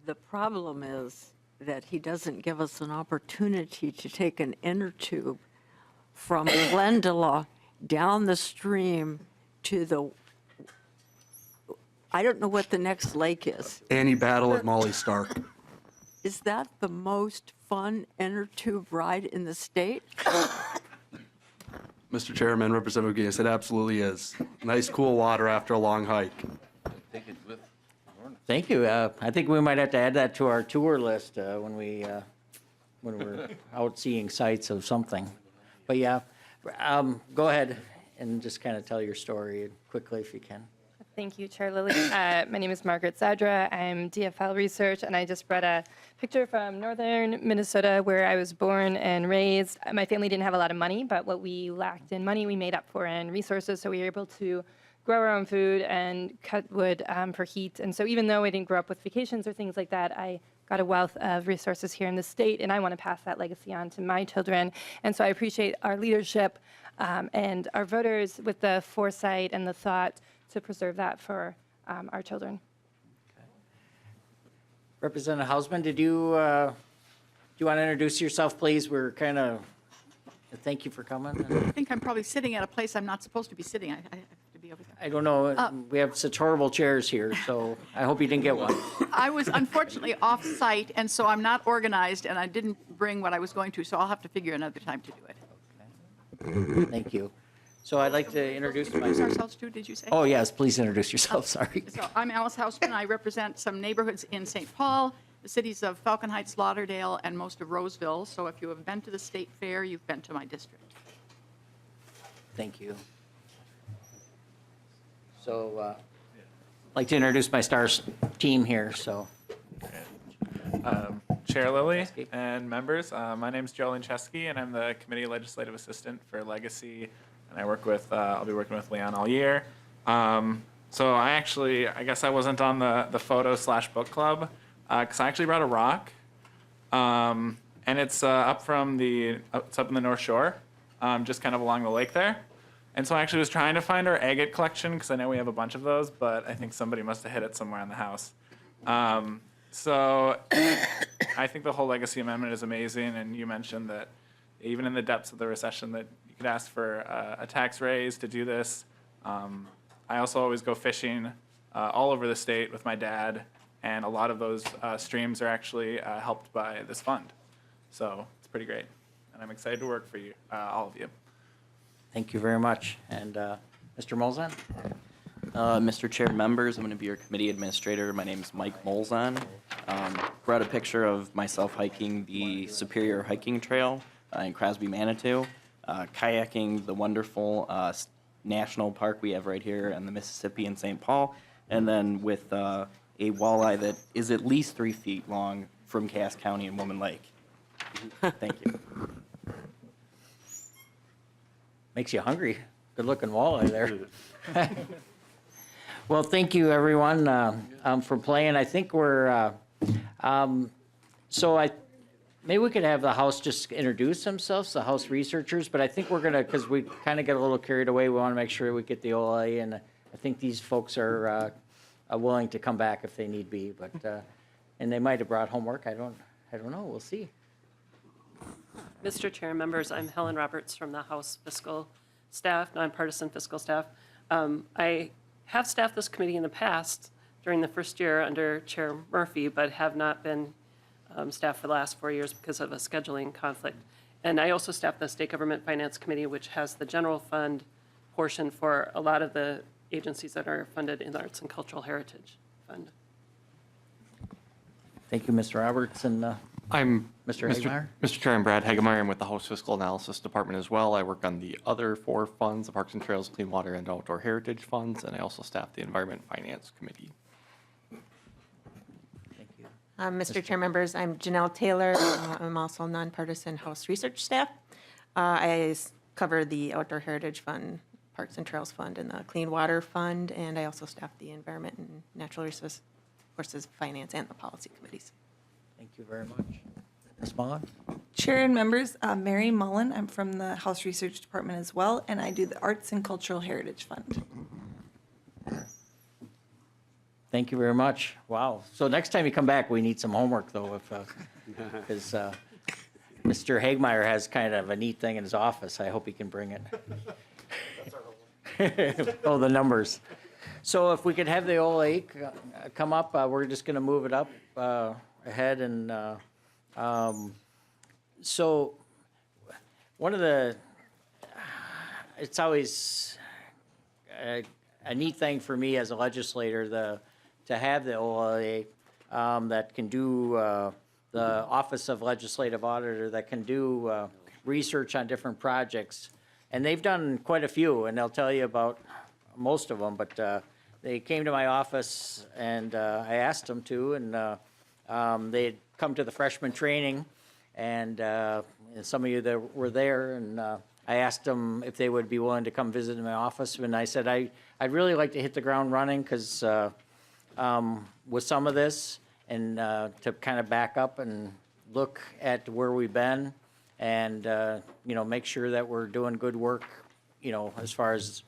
The problem is that he doesn't give us an opportunity to take an inner tube from Glendalough down the stream to the, I don't know what the next lake is. Annie Battle at Molly Stark. Is that the most fun inner tube ride in the state? Mr. Chairman, Representative Guinness, it absolutely is. Nice, cool water after a long hike. Take it with. Thank you. I think we might have to add that to our tour list when we're out seeing sites of something. But yeah, go ahead and just kind of tell your story quickly if you can. Thank you, Chair Lilly. My name is Margaret Zadra. I'm DFL Research, and I just brought a picture from northern Minnesota where I was born and raised. My family didn't have a lot of money, but what we lacked in money, we made up for in resources, so we were able to grow our own food and cut wood for heat. And so even though I didn't grow up with vacations or things like that, I got a wealth of resources here in the state, and I want to pass that legacy on to my children. And so I appreciate our leadership and our voters with the foresight and the thought to preserve that for our children. Okay. Representative Hausman, do you want to introduce yourself, please? We're kind of, thank you for coming. I think I'm probably sitting at a place I'm not supposed to be sitting. I have to be over there. I don't know, we have such horrible chairs here, so I hope you didn't get one. I was unfortunately off-site, and so I'm not organized, and I didn't bring what I was going to, so I'll have to figure another time to do it. Thank you. So I'd like to introduce Introduce my... ourselves too, did you say? Oh, yes, please introduce yourself, sorry. So I'm Alice Hausman. I represent some neighborhoods in St. Paul, the cities of Falcon Heights, Lauderdale, and most of Roseville. So if you have been to the state fair, you've been to my district. Thank you. So I'd like to introduce my STARS team here, so. Chair Lilly and members, my name is Joe Linchesky, and I'm the Committee Legislative Assistant for Legacy, and I work with, I'll be working with Leon all year. So I guess I wasn't on the photo/book club, because I actually brought a rock, and it's up in the North Shore, just kind of along the lake there. And so I actually was trying to find our agate collection, because I know we have a bunch of those, but I think somebody must have hid it somewhere in the house. So I think the whole legacy amendment is amazing, and you mentioned that even in the depths of the recession that you could ask for a tax raise to do this. I also always go fishing all over the state with my dad, and a lot of those streams are actually helped by this fund. So it's pretty great, and I'm excited to work for you, all of you. Thank you very much. And Mr. Molzon? Mr. Chair, members, I'm going to be your committee administrator. My name is Mike Molzon. Brought a picture of myself hiking the Superior Hiking Trail in Crosby, Manitou, kayaking the wonderful national park we have right here in the Mississippi in St. Paul, and then with a walleye that is at least 3 feet long from Cass County and Woman Lake. Thank you. Makes you hungry. Good-looking walleye there. Well, thank you, everyone, for playing. I think we're, maybe we could have the House just introduce themselves, the House researchers, but I think we're gonna, because we kind of get a little carried away, we want to make sure we get the OLA, and I think these folks are willing to come back if they need be, but, and they might have brought homework. I don't know. We'll see. Mr. Chair, members, I'm Helen Roberts from the House Fiscal staff, Nonpartisan Fiscal staff. I have staffed this committee in the past during the first year under Chair Murphy, but have not been staffed for the last 4 years because of a scheduling conflict. And I also staff the State Government Finance Committee, which has the general fund portion for a lot of the agencies that are funded in the Arts and Cultural Heritage Fund. Thank you, Mr. Roberts, and I'm Mr. Hagemeyer. Mr. Chair, I'm Brad Hagemeyer. I'm with the House Fiscal Analysis Department as well. I work on the other 4 funds, the Parks and Trails, Clean Water, and Outdoor Heritage Funds, and I also staff the Environment Finance Committee. Thank you. Mr. Chair, members, I'm Janelle Taylor. I'm also Nonpartisan House Research staff. I cover the Outdoor Heritage Fund, Parks and Trails Fund, and the Clean Water Fund, and I also staff the Environment and Natural Resources Finance and the Policy Committees. Thank you very much. Ms. Mullen? Chair and members, Mary Mullen. I'm from the House Research Department as well, and I do the Arts and Cultural Heritage Fund. Thank you very much. Wow. So next time you come back, we need some homework, though, because Mr. Hagemeyer has kind of a neat thing in his office. I hope he can bring it. Oh, the numbers. So if we could have the OLA come up, we're just going to move it up ahead. And so one of the, it's always a neat thing for me as a legislator to have the OLA that can do the Office of Legislative Auditor that can do research on different projects. And they've done quite a few, and they'll tell you about most of them, but they came to my office and I asked them to, and they had come to the freshman training, and some of you that were there, and I asked them if they would be willing to come visit my office, and I said I'd really like to hit the ground running, because with some of this, and to kind of back up and look at where we've been, and make sure that we're doing good work, as far as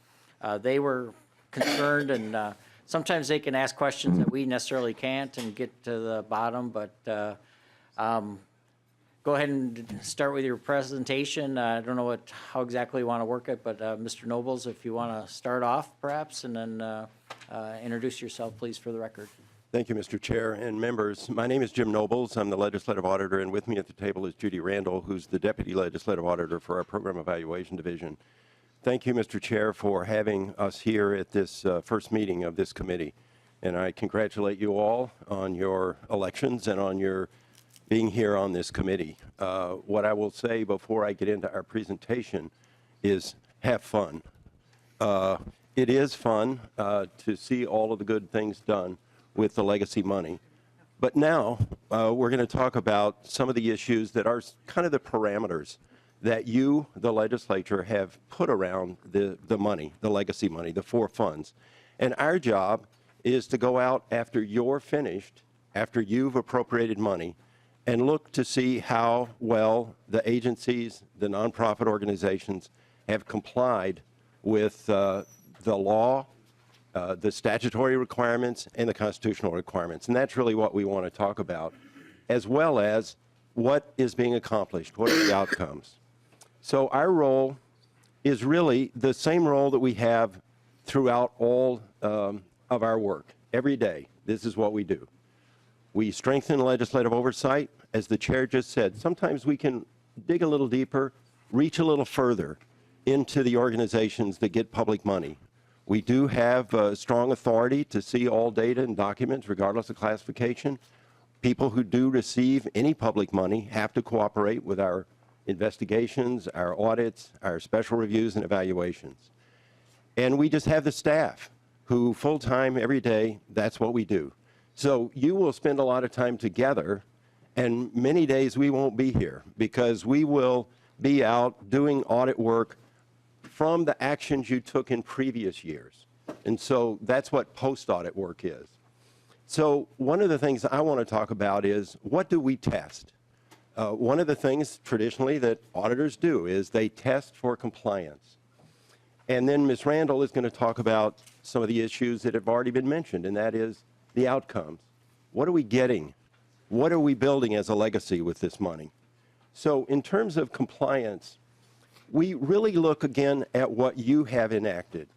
they were concerned, and sometimes they can ask questions that we necessarily can't and get to the bottom, but go ahead and start with your presentation. I don't know how exactly you want to work it, but Mr. Nobles, if you want to start off perhaps, and then introduce yourself, please, for the record. Thank you, Mr. Chair and members. My name is Jim Nobles. I'm the Legislative Auditor, and with me at the table is Judy Randall, who's the Deputy Legislative Auditor for our Program Evaluation Division. Thank you, Mr. Chair, for having us here at this first meeting of this committee. And I congratulate you all on your elections and on your being here on this committee. What I will say before I get into our presentation is have fun. It is fun to see all of the good things done with the legacy money, But now we're going to talk about some of the issues that are kind of the parameters that you, the legislature, have put around the money, the legacy money, the 4 funds. And our job is to go out after you're finished, after you've appropriated money, and look to see how well the agencies, the nonprofit organizations have complied with the law, the statutory requirements, and the constitutional requirements. And that's really what we want to talk about, as well as what is being accomplished, what are the outcomes. So our role is really the same role that we have throughout all of our work. Every day, this is what we do. We strengthen legislative oversight. As the chair just said, sometimes we can dig a little deeper, reach a little further into the organizations that get public money. We do have strong authority to see all data and documents, regardless of classification. People who do receive any public money have to cooperate with our investigations, our audits, our special reviews and evaluations. And we just have the staff who full-time every day, that's what we do. So you will spend a lot of time together, and many days we won't be here because we will be out doing audit work from the actions you took in previous years. And so that's what post-audit work is. So one of the things I want to talk about is, what do we test? One of the things traditionally that auditors do is they test for compliance. And then Ms. Randall is going to talk about some of the issues that have already been mentioned, and that is the outcomes. What are we getting? What are we building as a legacy with this money? So in terms of compliance, we really look again at what you have enacted.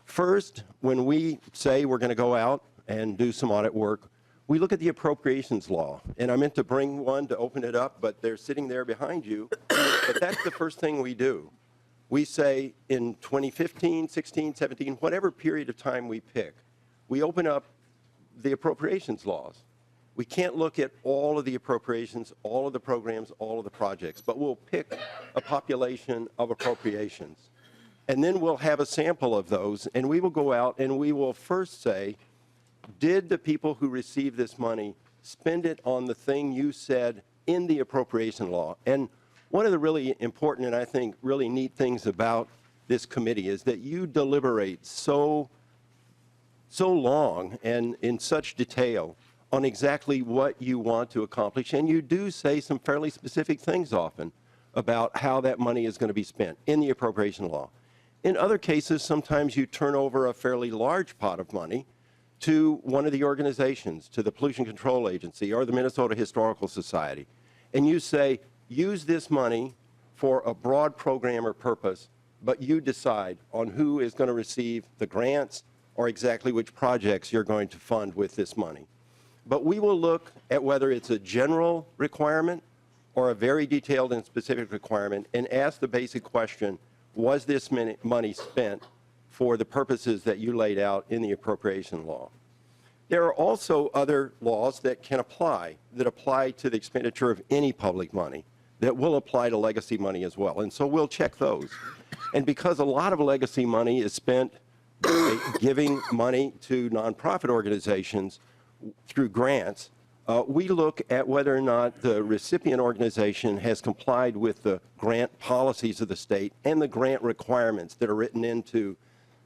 First, when we say we're going to go out and do some audit work, we look at the appropriations law. And I meant to bring one to open it up, but they're sitting there behind you. But that's the first thing we do. We say in 2015, 16, 17, whatever period of time we pick, we open up the appropriations laws. We can't look at all of the appropriations, all of the programs, all of the projects, but we'll pick a population of appropriations. And then we'll have a sample of those, and we will go out and we will first say, did the people who received this money spend it on the thing you said in the appropriation law? And one of the really important and I think really neat things about this committee is that you deliberate so long and in such detail on exactly what you want to accomplish, and you do say some fairly specific things often about how that money is going to be spent in the appropriation law. In other cases, sometimes you turn over a fairly large pot of money to one of the organizations, to the Pollution Control Agency or the Minnesota Historical Society, and you say, use this money for a broad program or purpose, but you decide on who is going to receive the grants or exactly which projects you're going to fund with this money. But we will look at whether it's a general requirement or a very detailed and specific requirement and ask the basic question, was this money spent for the purposes that you laid out in the appropriation law? There are also other laws that can apply, that apply to the expenditure of any public money, that will apply to legacy money as well. And so we'll check those. And because a lot of legacy money is spent giving money to nonprofit organizations through grants, we look at whether or not the recipient organization has complied with the grant policies of the state and the grant requirements that are written into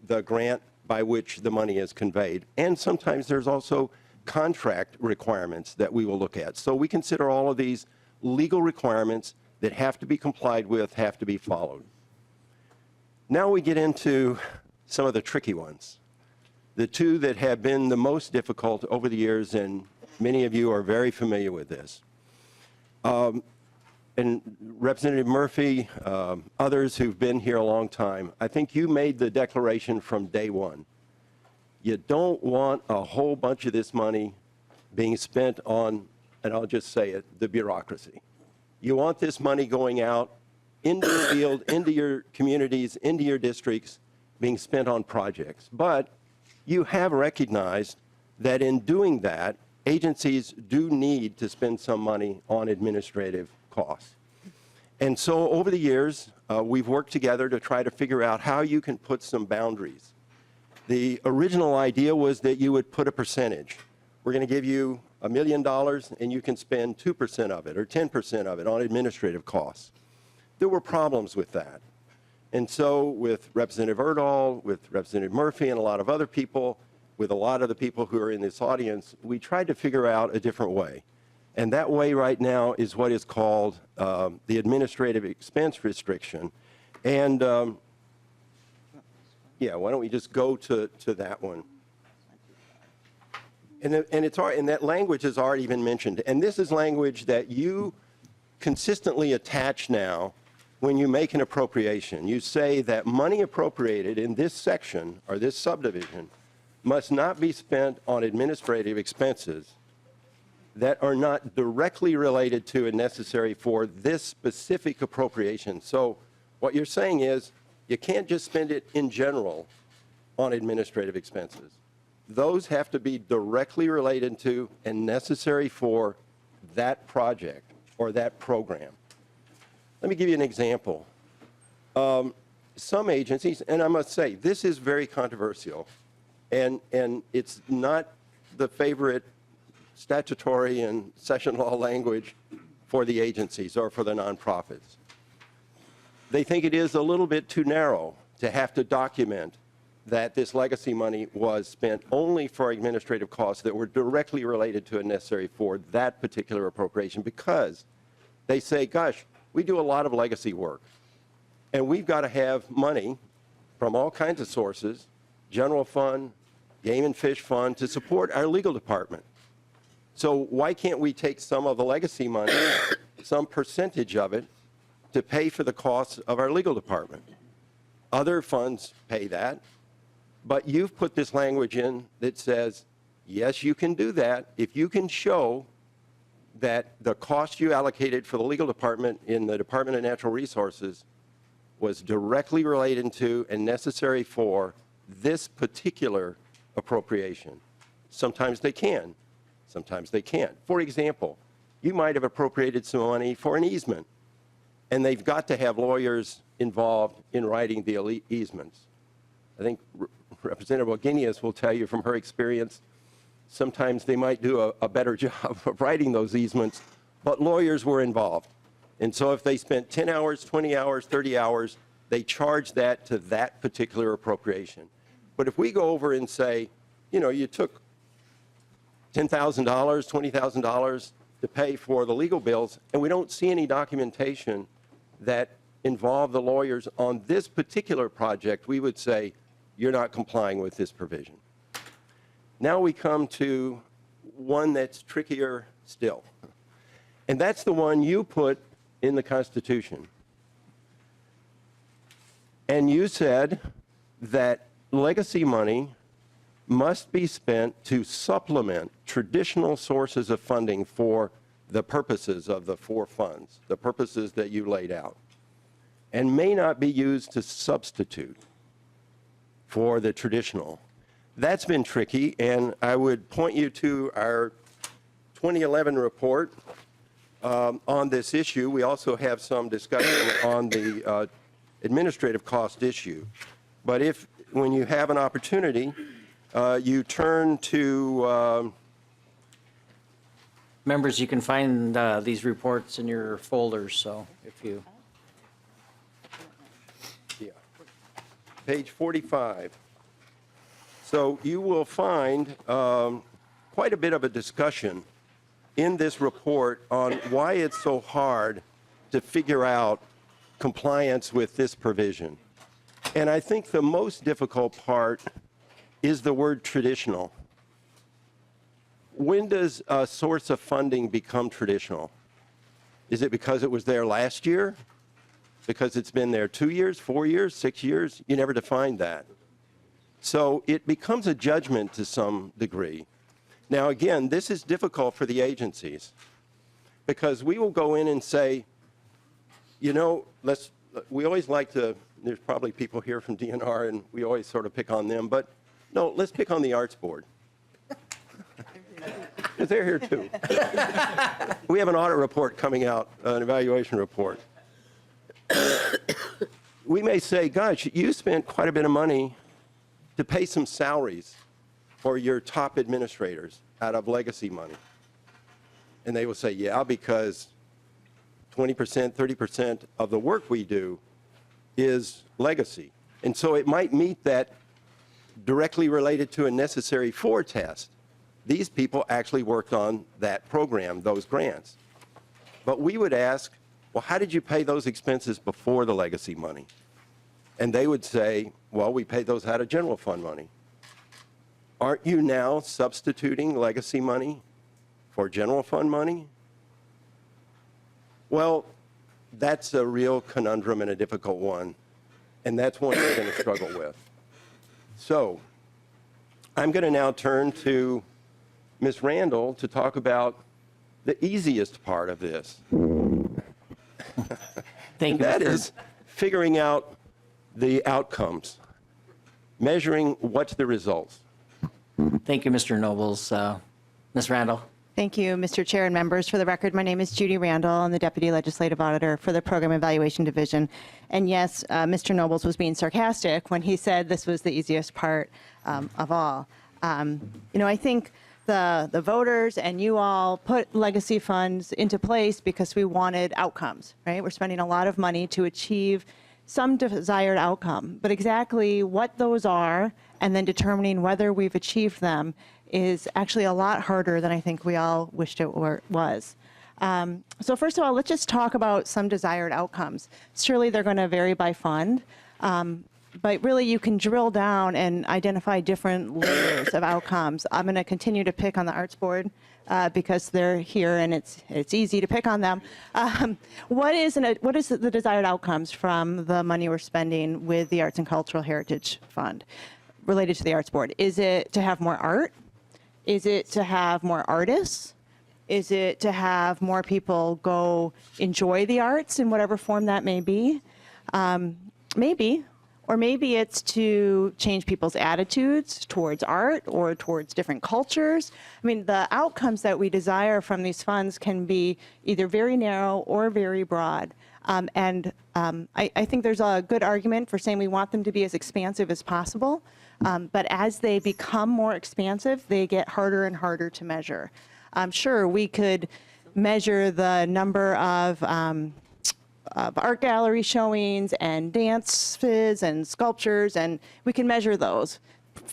the grant by which the money is conveyed. And sometimes there's also contract requirements that we will look at. So we consider all of these legal requirements that have to be complied with, have to be followed. Now we get into some of the tricky ones. The two that have been the most difficult over the years, and many of you are very familiar with this. And Representative Murphy, others who've been here a long time, I think you made the declaration from day one. You don't want a whole bunch of this money being spent on, and I'll just say it, the bureaucracy. You want this money going out into the field, into your communities, into your districts, being spent on projects. But you have recognized that in doing that, agencies do need to spend some money on administrative costs. And so over the years, we've worked together to try to figure out how you can put some boundaries. The original idea was that you would put a percentage. We're going to give you $1 million and you can spend 2% of it or 10% of it on administrative costs. There were problems with that. And so with Representative Erdahl, with Representative Murphy and a lot of other people, with a lot of the people who are in this audience, we tried to figure out a different way. And that way right now is what is called the administrative expense restriction. And yeah, why don't we just go to that one? And that language has already been mentioned. And this is language that you consistently attach now when you make an appropriation. You say that money appropriated in this section or this subdivision must not be spent on administrative expenses that are not directly related to and necessary for this specific appropriation. So what you're saying is you can't just spend it in general on administrative expenses. Those have to be directly related to and necessary for that project or that program. Let me give you an example. Some agencies, and I must say, this is very controversial, and it's not the favorite statutory and session law language for the agencies or for the nonprofits. They think it is a little bit too narrow to have to document that this legacy money was spent only for administrative costs that were directly related to and necessary for that particular appropriation, because they say, gosh, we do a lot of legacy work, and we've got to have money from all kinds of sources, general fund, game and fish fund, to support our legal department. So why can't we take some of the legacy money, some percentage of it, to pay for the costs of our legal department? Other funds pay that. But you've put this language in that says, yes, you can do that if you can show that the cost you allocated for the legal department in the Department of Natural Resources was directly related to and necessary for this particular appropriation. Sometimes they can, sometimes they can't. For example, you might have appropriated some money for an easement, and they've got to have lawyers involved in writing the easements. I think Representative Wagenius will tell you from her experience, sometimes they might do a better job of writing those easements, but lawyers were involved. And so if they spent 10 hours, 20 hours, 30 hours, they charge that to that particular appropriation. But if we go over and say, you know, you took $10,000, $20,000 to pay for the legal bills, and we don't see any documentation that involve the lawyers on this particular project, we would say, you're not complying with this provision. Now we come to one that's trickier still. And that's the one you put in the Constitution. And you said that legacy money must be spent to supplement traditional sources of funding for the purposes of the four funds, the purposes that you laid out, and may not be used to substitute for the traditional. That's been tricky, and I would point you to our 2011 report on this issue. We also have some discussion on the administrative cost issue. But if, when you have an opportunity, you turn to... Members, you can find these reports in your folders, so if you... Yeah. Page 45. So you will find quite a bit of a discussion in this report on why it's so hard to figure out compliance with this provision. And I think the most difficult part is the word traditional. When does a source of funding become traditional? Is it because it was there last year? Because it's been there 2 years, 4 years, 6 years? You never defined that. So it becomes a judgment to some degree. Now, again, this is difficult for the agencies because we will go in and say, you know, we always like to, there's probably people here from DNR and we always sort of pick on them, but no, let's pick on the Arts Board. Because they're here too. We have an audit report coming out, an evaluation report. We may say, gosh, you spent quite a bit of money to pay some salaries for your top administrators out of legacy money. And they will say, yeah, because 20%, 30% of the work we do is legacy. And so it might meet that directly related to a necessary for test. These people actually worked on that program, those grants. But we would ask, well, how did you pay those expenses before the legacy money? And they would say, well, we paid those out of general fund money. Aren't you now substituting legacy money for general fund money? Well, that's a real conundrum and a difficult one, and that's one we're going to struggle with. So I'm going to now turn to Ms. Randall to talk about the easiest part of this. Thank you, That Mr. is figuring out the outcomes, measuring what's the results. Thank you, Mr. Nobles. Ms. Randall. Thank you, Mr. Chair and members. For the record, my name is Judy Randall. I'm the Deputy Legislative Auditor for the Program Evaluation Division. And yes, Mr. Nobles was being sarcastic when he said this was the easiest part of all. I think the voters and you all put legacy funds into place because we wanted outcomes, right? We're spending a lot of money to achieve some desired outcome, but exactly what those are and then determining whether we've achieved them is actually a lot harder than I think we all wished it was. So first of all, let's just talk about some desired outcomes. Surely they're going to vary by fund, but really you can drill down and identify different layers of outcomes. I'm going to continue to pick on the Arts Board because they're here and it's easy to pick on them. What is the desired outcomes from the money we're spending with the Arts and Cultural Heritage Fund related to the Arts Board? Is it to have more art? Is it to have more artists? Is it to have more people go enjoy the arts in whatever form that may be? Maybe. Or maybe it's to change people's attitudes towards art or towards different cultures. I mean, the outcomes that we desire from these funds can be either very narrow or very broad. I think there's a good argument for saying we want them to be as expansive as possible. But as they become more expansive, they get harder and harder to measure. Sure, we could measure the number of art gallery showings and dances and sculptures, and we can measure those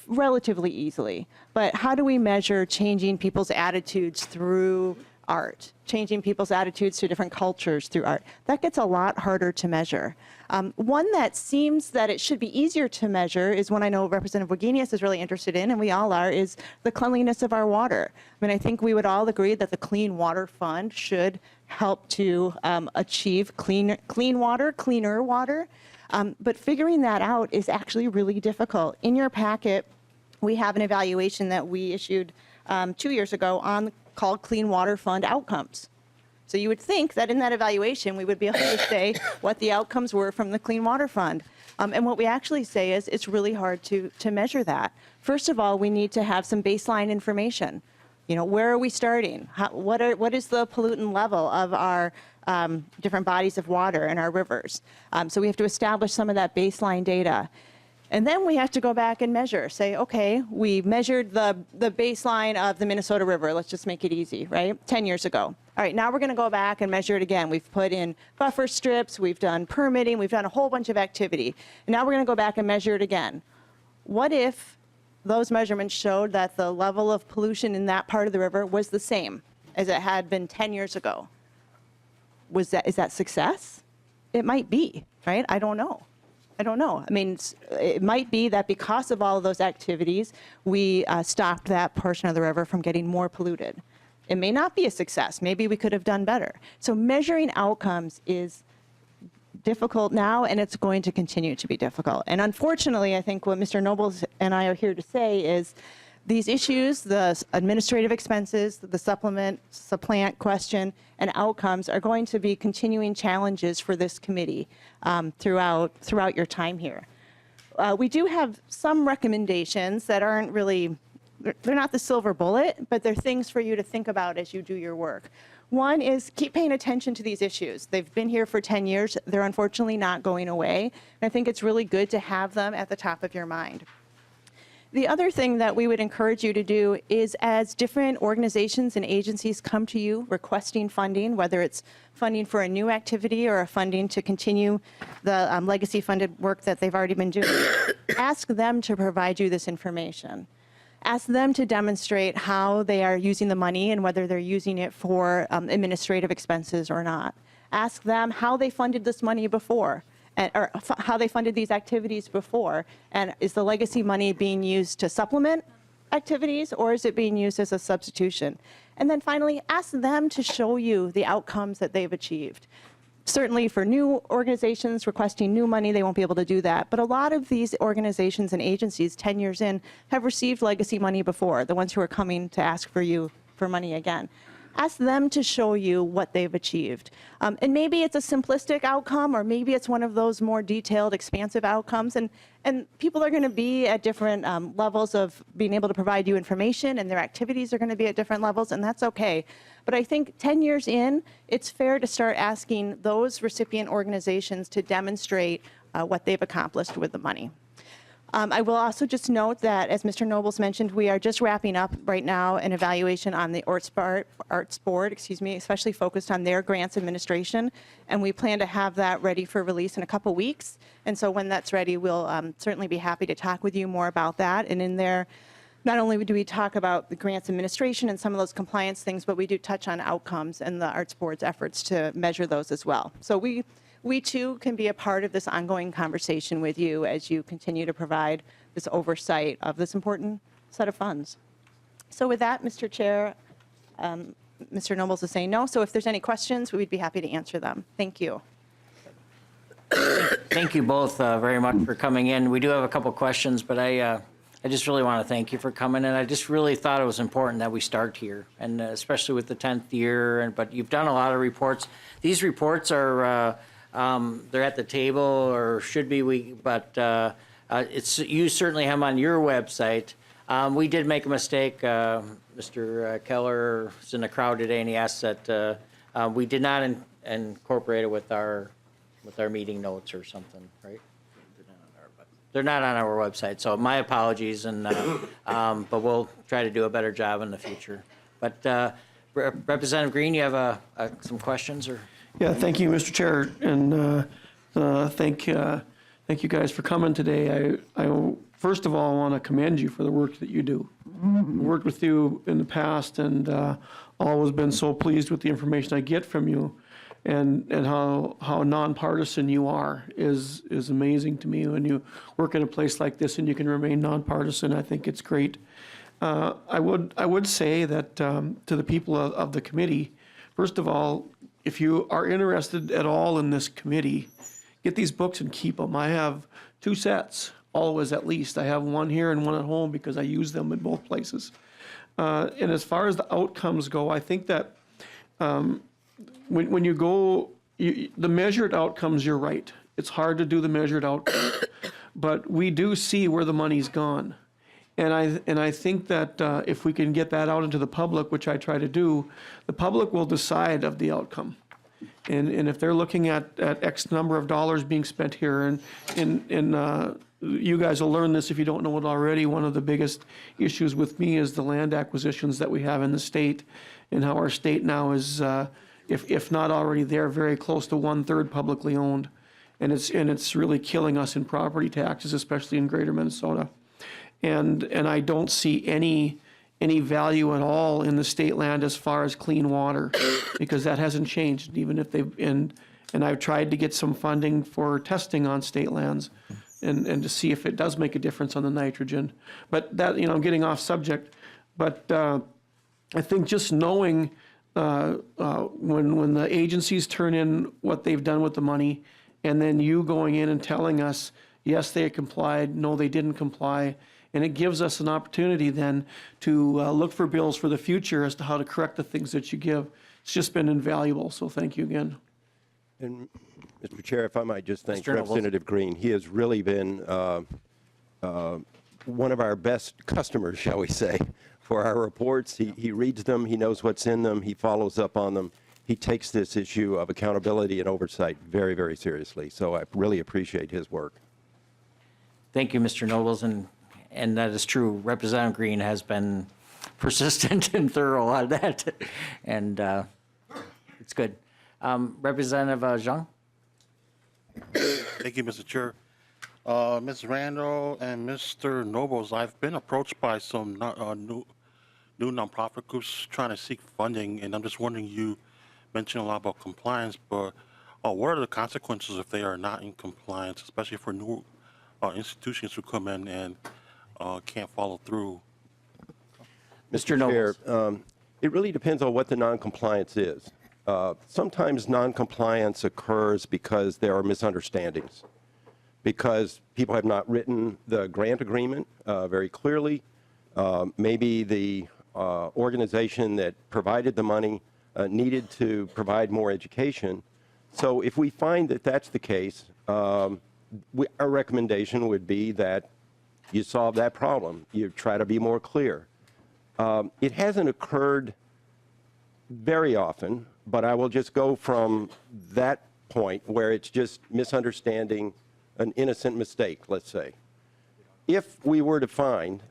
relatively easily. But how do we measure changing people's attitudes through art, changing people's attitudes to different cultures through art? That gets a lot harder to measure. One that seems that it should be easier to measure is one I know Representative Wagenius is really interested in, and we all are, is the cleanliness of our water. I mean, I think we would all agree that the Clean Water Fund should help to achieve clean water, cleaner water. But figuring that out is actually really difficult. In your packet, we have an evaluation that we issued 2 years ago called Clean Water Fund Outcomes. So you would think that in that evaluation, we would be able to say what the outcomes were from the Clean Water Fund. And what we actually say is it's really hard to measure that. First of all, we need to have some baseline information. Where are we starting? What is the pollutant level of our different bodies of water and our rivers? So we have to establish some of that baseline data. And then we have to go back and measure, say, okay, we measured the baseline of the Minnesota River. Let's just make it easy, right? 10 years ago. All right, now we're going to go back and measure it again. We've put in buffer strips, we've done permitting, we've done a whole bunch of activity. And now we're going to go back and measure it again. What if those measurements showed that the level of pollution in that part of the river was the same as it had been 10 years ago? Is that success? It might be, right? I don't know. I mean, it might be that because of all of those activities, we stopped that portion of the river from getting more polluted. It may not be a success. Maybe we could have done better. So measuring outcomes is difficult now, and it's going to continue to be difficult. And unfortunately, I think what Mr. Nobles and I are here to say is these issues, the administrative expenses, the supplant question, and outcomes are going to be continuing challenges for this committee throughout your time here. We do have some recommendations that aren't really, they're not the silver bullet, but they're things for you to think about as you do your work. One is keep paying attention to these issues. They've been here for 10 years. They're unfortunately not going away. And I think it's really good to have them at the top of your mind. The other thing that we would encourage you to do is, as different organizations and agencies come to you requesting funding, whether it's funding for a new activity or a funding to continue the legacy funded work that they've already been doing, ask them to provide you this information. Ask them to demonstrate how they are using the money and whether they're using it for administrative expenses or not. Ask them how they funded this money before. Or how they funded these activities before, and is the legacy money being used to supplement activities, or is it being used as a substitution? And then finally, ask them to show you the outcomes that they've achieved. Certainly for new organizations requesting new money, they won't be able to do that, but a lot of these organizations and agencies 10 years in have received legacy money before, the ones who are coming to ask for you for money again. Ask them to show you what they've achieved. And maybe it's a simplistic outcome, or maybe it's one of those more detailed, expansive outcomes. And people are going to be at different levels of being able to provide you information, and their activities are going to be at different levels, and that's okay. But I think 10 years in, it's fair to start asking those recipient organizations to demonstrate what they've accomplished with the money. I will also just note that, as Mr. Nobles mentioned, we are just wrapping up right now an evaluation on the Arts Board, especially focused on their grants administration, and we plan to have that ready for release in a couple weeks. And so when that's ready, we'll certainly be happy to talk with you more about that. And in there, not only do we talk about the grants administration and some of those compliance things, but we do touch on outcomes and the Arts Board's efforts to measure those as well. So we too can be a part of this ongoing conversation with you as you continue to provide this oversight of this important set of funds. So with that, Mr. Chair, Mr. Nobles is saying no. So if there's any questions, we'd be happy to answer them. Thank you. Thank you both very much for coming in. We do have a couple questions, but I just really want to thank you for coming in. I just really thought it was important that we start here, and especially with the 10th year. But you've done a lot of reports. These reports are they're at the table, or should be. You certainly have them on your website. We did make a mistake. Mr. Keller is in the crowd today, and he asked that we did not incorporate it with our meeting notes or something, right? They're not on our website, so my apologies, and but we'll try to do a better job in the future. But Representative Green, you have some questions, or? Yeah, thank you, Mr. Chair, and thank you guys for coming today. I first of all want to commend you for the work that you do. I've worked with you in the past, and always been so pleased with the information I get from you, and how nonpartisan you are is amazing to me. When you work in a place like this and you can remain nonpartisan, I think it's great. I would say that to the people of the committee, first of all, if you are interested at all in this committee, get these books and keep them. I have 2 sets, always at least. I have one here and one at home because I use them in both places. And as far as the outcomes go, I think that when you go, the measured outcomes, you're right. It's hard to do the measured outcomes, but we do see where the money's gone. And I think that if we can get that out into the public, which I try to do, the public will decide of the outcome. And if they're looking at X number of dollars being spent here, and you guys will learn this if you don't know it already, one of the biggest issues with me is the land acquisitions that we have in the state, and how our state now is, if not already there, very close to 1/3 publicly owned. And it's really killing us in property taxes, especially in greater Minnesota. And I don't see any value at all in the state land as far as clean water, because that hasn't changed, even if they've, and I've tried to get some funding for testing on state lands and to see if it does make a difference on the nitrogen. But that, I'm getting off subject, but I think just knowing when the agencies turn in what they've done with the money, and then you going in and telling us, yes, they complied, no, they didn't comply, and it gives us an opportunity then to look for bills for the future as to how to correct the things that you give. It's just been invaluable, so thank you again. And Mr. Chair, if I might just thank Representative Green. He has really been one of our best customers, shall we say, for our reports. He reads them, he knows what's in them, he follows up on them. He takes this issue of accountability and oversight very, very seriously, so I really appreciate his work. Thank you, Mr. Nobles, and And that is true. Representative Green has been persistent and thorough on that, and it's good. Representative Zhang? Thank you, Mr. Chair. Ms. Randall and Mr. Nobles, I've been approached by some new nonprofit groups trying to seek funding, and I'm just wondering, you mentioned a lot about compliance, but what are the consequences if they are not in compliance, especially for new institutions who come in and can't follow through? Mr. Nobles. Chair, it really depends on what the noncompliance is. Sometimes noncompliance occurs because there are misunderstandings, because people have not written the grant agreement very clearly. Maybe the organization that provided the money needed to provide more education. So if we find that that's the case, our recommendation would be that you solve that problem. You try to be more clear. It hasn't occurred very often, but I will just go from that point where it's just misunderstanding, an innocent mistake, let's say. If we were to find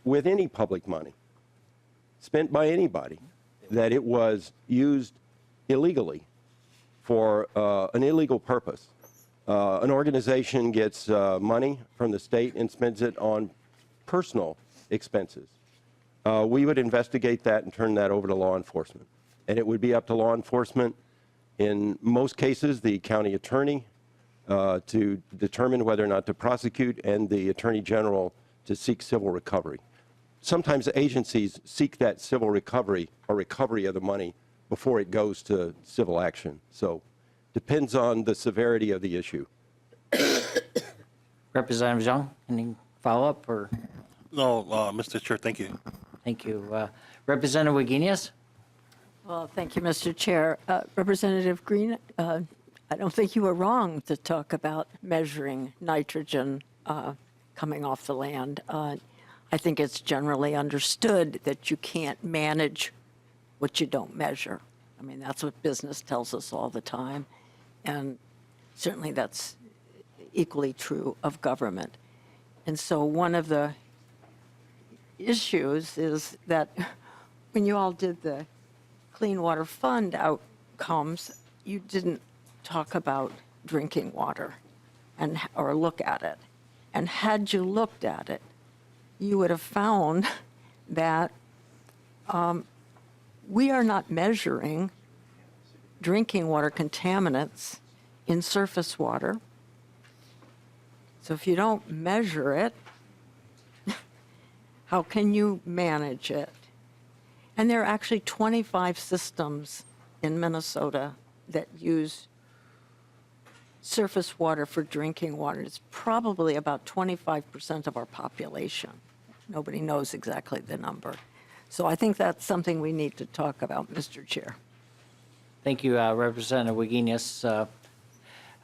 with any public money spent by anybody that it was used illegally for an illegal purpose, an organization gets money from the state and spends it on personal expenses, we would investigate that and turn that over to law enforcement. And it would be up to law enforcement, in most cases, the county attorney, to determine whether or not to prosecute, and the attorney general to seek civil recovery. Sometimes agencies seek that civil recovery or recovery of the money before it goes to civil action. So depends on the severity of the issue. Representative Zhang, any follow-up or? No, Mr. Chair, thank you. Thank you. Representative Wagenius? Well, thank you, Mr. Chair. Representative Green, I don't think you were wrong to talk about measuring nitrogen coming off the land. I think it's generally understood that you can't manage what you don't measure. I mean, that's what business tells us all the time. And certainly that's equally true of government. And so one of the issues is that when you all did the Clean Water Fund outcomes, you didn't talk about drinking water or look at it. And had you looked at it, you would have found that we are not measuring drinking water contaminants in surface water. So if you don't measure it, how can you manage it? And there are actually 25 systems in Minnesota that use surface water for drinking water. It's probably about 25% of our population. Nobody knows exactly the number. So I think that's something we need to talk about, Mr. Chair. Thank you, Representative Wagenius.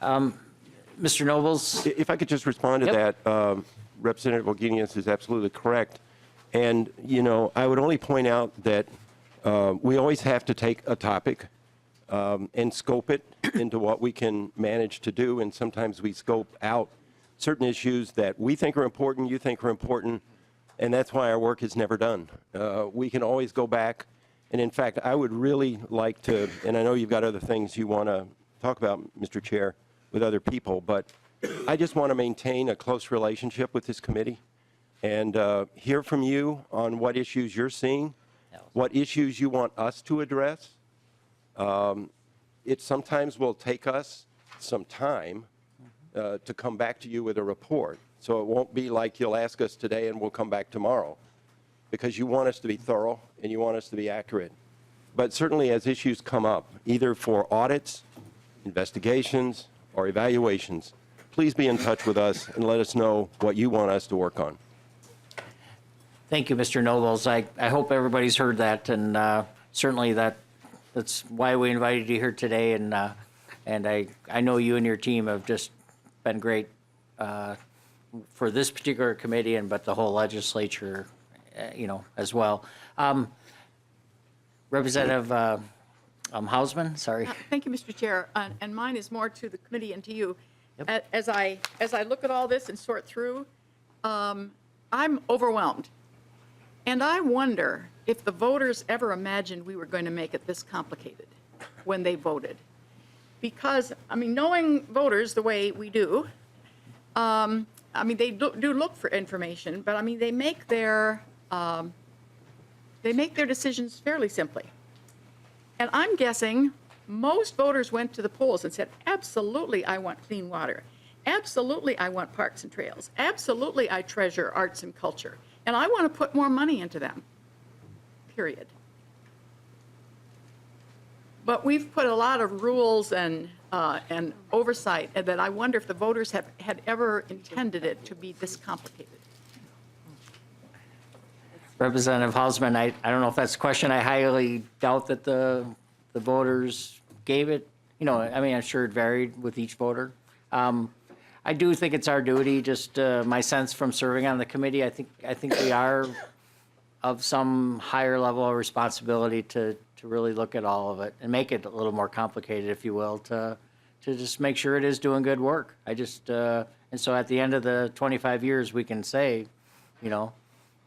Mr. Nobles? If I could just respond to that, Representative Wagenius is absolutely correct. And, you know, I would only point out that we always have to take a topic and scope it into what we can manage to do. And sometimes we scope out certain issues that we think are important, you think are important, and that's why our work is never done. We can always go back. And in fact, I would really like to, and I know you've got other things you want to talk about, Mr. Chair, with other people, but I just want to maintain a close relationship with this committee and hear from you on what issues you're seeing, what issues you want us to address. It sometimes will take us some time to come back to you with a report. So it won't be like you'll ask us today and we'll come back tomorrow, because you want us to be thorough and you want us to be accurate. But certainly as issues come up, either for audits, investigations, or evaluations, please be in touch with us and let us know what you want us to work on. Thank you, Mr. Nobles. I hope everybody's heard that, and certainly that's why we invited you here today. And I know you and your team have just been great for this particular committee, but the whole legislature, as well. Representative Hausman, sorry. Thank you, Mr. Chair. And mine is more to the committee and to you. As I look at all this and sort through, I'm overwhelmed. And I wonder if the voters ever imagined we were going to make it this complicated when they voted. Because, I mean, knowing voters the way we do, I mean, they do look for information, but I mean, they make their decisions fairly simply. And I'm guessing most voters went to the polls and said, absolutely, I want clean water. Absolutely, I want parks and trails. Absolutely, I treasure arts and culture. And I want to put more money into them, period. But we've put a lot of rules and oversight that I wonder if the voters had ever intended it to be this complicated. Representative Hausman, I don't know if that's a question. I highly doubt that the voters gave it. You know, I mean, I'm sure it varied with each voter. I do think it's our duty, just my sense from serving on the committee, I think we are of some higher level of responsibility to really look at all of it and make it a little more complicated, if you will, to just make sure it is doing good work. I just, and so at the end of the 25 years, we can say, you know,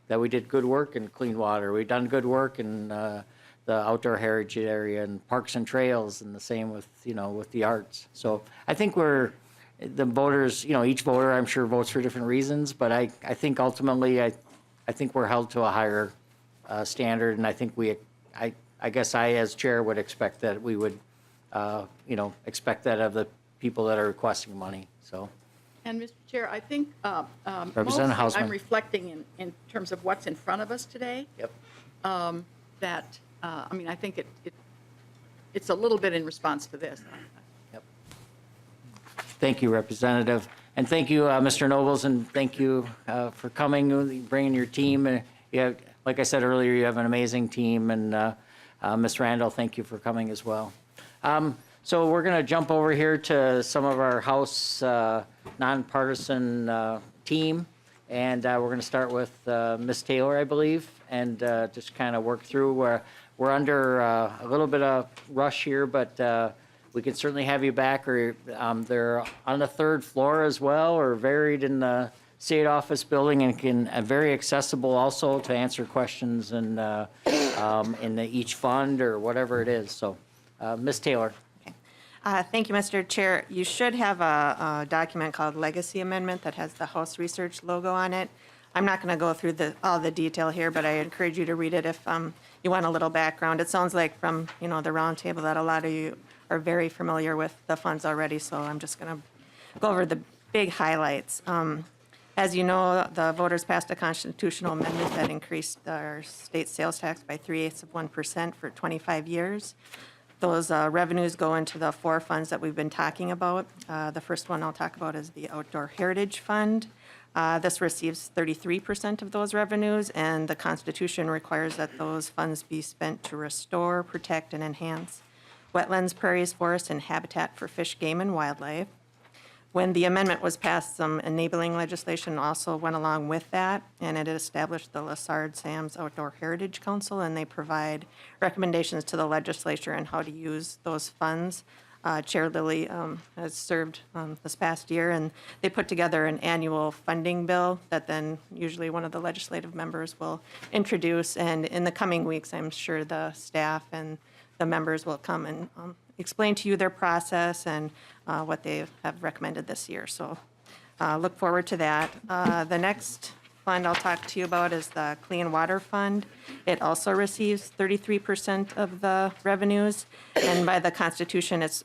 that we did good work in clean water. We've done good work in the outdoor heritage area and parks and trails, and the same with, you know, with the arts. So I think the voters, you know, each voter, I'm sure, votes for different reasons, but I think ultimately, I think we're held to a higher standard, and I think I guess I, as chair, would expect that we would, you know, expect that of the people that are requesting money, so. And Mr. Chair, I think Representative mostly Hausman. I'm reflecting in terms of what's in front of us today. Yep. That, I mean, I think it's a little bit in response to this. Thank you, Representative. And thank you, Mr. Nobles, and thank you for coming, bringing your team. You have, like I said earlier, you have an amazing team, and Ms. Randall, thank you for coming as well. So we're going to jump over here to some of our House nonpartisan team, and we're going to start with Ms. Taylor, I believe, and just kind of work through. We're under a little bit of rush here, but we can certainly have you back, or they're on the third floor as well, or varied in the state office building, and can very accessible also to answer questions and in each fund or whatever it is. So, Ms. Taylor. Thank you, Mr. Chair. You should have a document called Legacy Amendment that has the House Research logo on it. I'm not going to go through all the detail here, but I encourage you to read it if you want a little background. It sounds like from, you know, the round table that a lot of you are very familiar with the funds already, so I'm just going to go over the big highlights. As you know, the voters passed a constitutional amendment that increased our state sales tax by 0.3% for 25 years. Those revenues go into the four funds that we've been talking about. The first one I'll talk about is the Outdoor Heritage Fund. This receives 33% of those revenues, and the Constitution requires that those funds be spent to restore, protect, and enhance wetlands, prairies, forests, and habitat for fish, game, and wildlife. When the amendment was passed, some enabling legislation also went along with that, and it established the Lessard-Sams Outdoor Heritage Council, and they provide recommendations to the legislature on how to use those funds. Chair Lilly has served this past year, and they put together an annual funding bill that then usually one of the legislative members will introduce, and in the coming weeks, I'm sure the staff and the members will come and explain to you their process and what they have recommended this year. So look forward to that. The next fund I'll talk to you about is the Clean Water Fund. It also receives 33% of the revenues, and by the Constitution, it's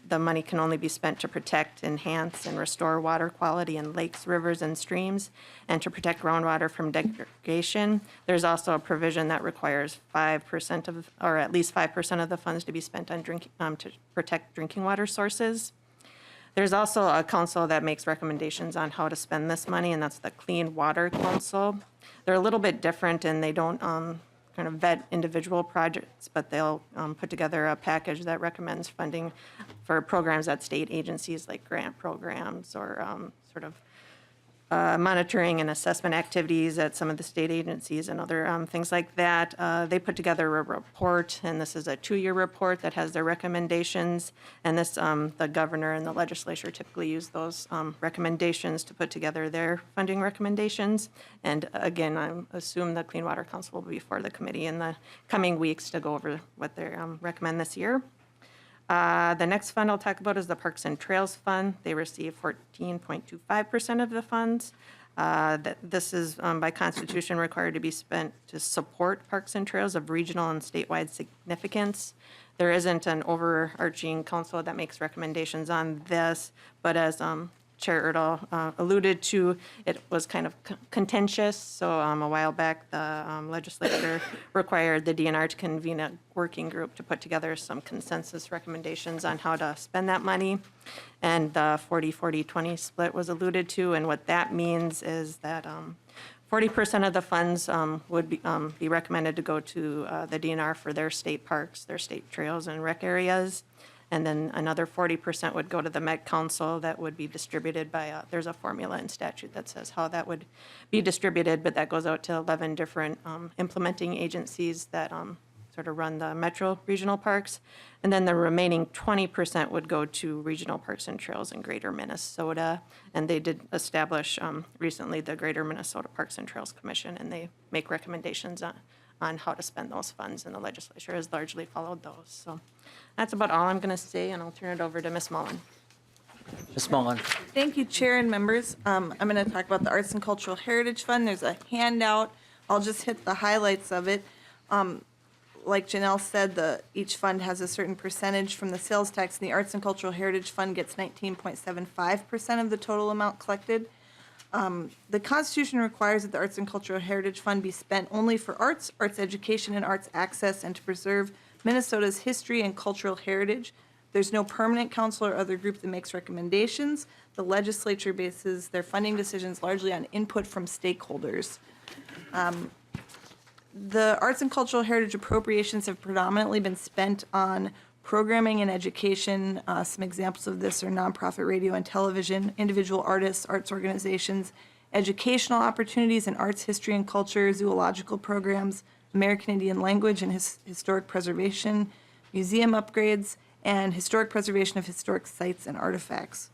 the money can only be spent to protect, enhance, and restore water quality in lakes, rivers, and streams, and to protect groundwater from degradation. There's also a provision that requires 5% of, or at least 5% of the funds to be spent on to protect drinking water sources. There's also a council that makes recommendations on how to spend this money, and that's the Clean Water Council. They're a little bit different, and they don't kind of vet individual projects, but they'll put together a package that recommends funding for programs at state agencies like grant programs or sort of monitoring and assessment activities at some of the state agencies and other things like that. They put together a report, and this is a 2-year report that has their recommendations. And this, the governor and the legislature typically use those recommendations to put together their funding recommendations. And again, I assume the Clean Water Council will be before the committee in the coming weeks to go over what they recommend this year. The next fund I'll talk about is the Parks and Trails Fund. They receive 14.25% of the funds. This is by constitution required to be spent to support parks and trails of regional and statewide significance. There isn't an overarching council that makes recommendations on this, but as Chair Erdahl alluded to, it was kind of contentious. So a while back, the legislature required the DNR to convene a working group to put together some consensus recommendations on how to spend that money. And the 40-40-20 split was alluded to. And what that means is that 40% of the funds would be recommended to go to the DNR for their state parks, their state trails and rec areas. And then another 40% would go to the Met Council that would be distributed by, there's a formula in statute that says how that would be distributed, but that goes out to 11 different implementing agencies that sort of run the metro regional parks. And then the remaining 20% would go to regional parks and trails in greater Minnesota. And they did establish recently the Greater Minnesota Parks and Trails Commission, and they make recommendations on how to spend those funds, and the legislature has largely followed those. So that's about all I'm going to say, and I'll turn it over to Ms. Mullen. Ms. Mullen. Thank you, Chair and members. I'm going to talk about the Arts and Cultural Heritage Fund. There's a handout. I'll just hit the highlights of it. Like Janelle said, each fund has a certain percentage from the sales tax, and the Arts and Cultural Heritage Fund gets 19.75% of the total amount collected. The Constitution requires that the Arts and Cultural Heritage Fund be spent only for arts, arts education, and arts access, and to preserve Minnesota's history and cultural heritage. There's no permanent council or other group that makes recommendations. The legislature bases their funding decisions largely on input from stakeholders. The arts and cultural heritage appropriations have predominantly been spent on programming and education. Some examples of this are nonprofit radio and television, individual artists, arts organizations, educational opportunities in arts, history, and culture, zoological programs, American Indian language and historic preservation, museum upgrades, and historic preservation of historic sites and artifacts.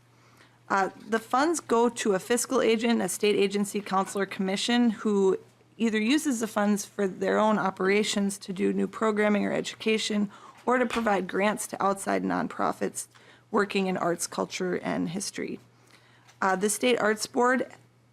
The funds go to a fiscal agent, a state agency, council, or commission who either uses the funds for their own operations to do new programming or education, or to provide grants to outside nonprofits working in arts, culture, and history. The State Arts Board,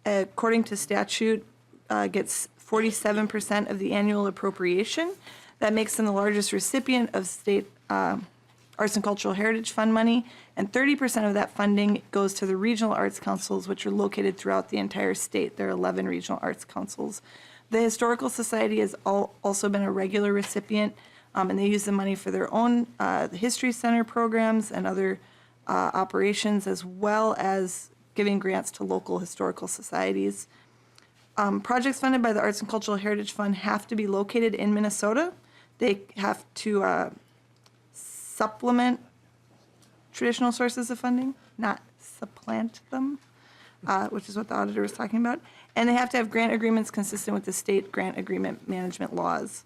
according to statute, gets 47% of the annual appropriation. That makes them the largest recipient of state Arts and Cultural Heritage Fund money, and 30% of that funding goes to the regional arts councils, which are located throughout the entire state. There are 11 regional arts councils. The Historical Society has also been a regular recipient, and they use the money for their own History Center programs and other operations, as well as giving grants to local historical societies. Projects funded by the Arts and Cultural Heritage Fund have to be located in Minnesota. They have to supplement traditional sources of funding, not supplant them, which is what the auditor was talking about. And they have to have grant agreements consistent with the state grant agreement management laws,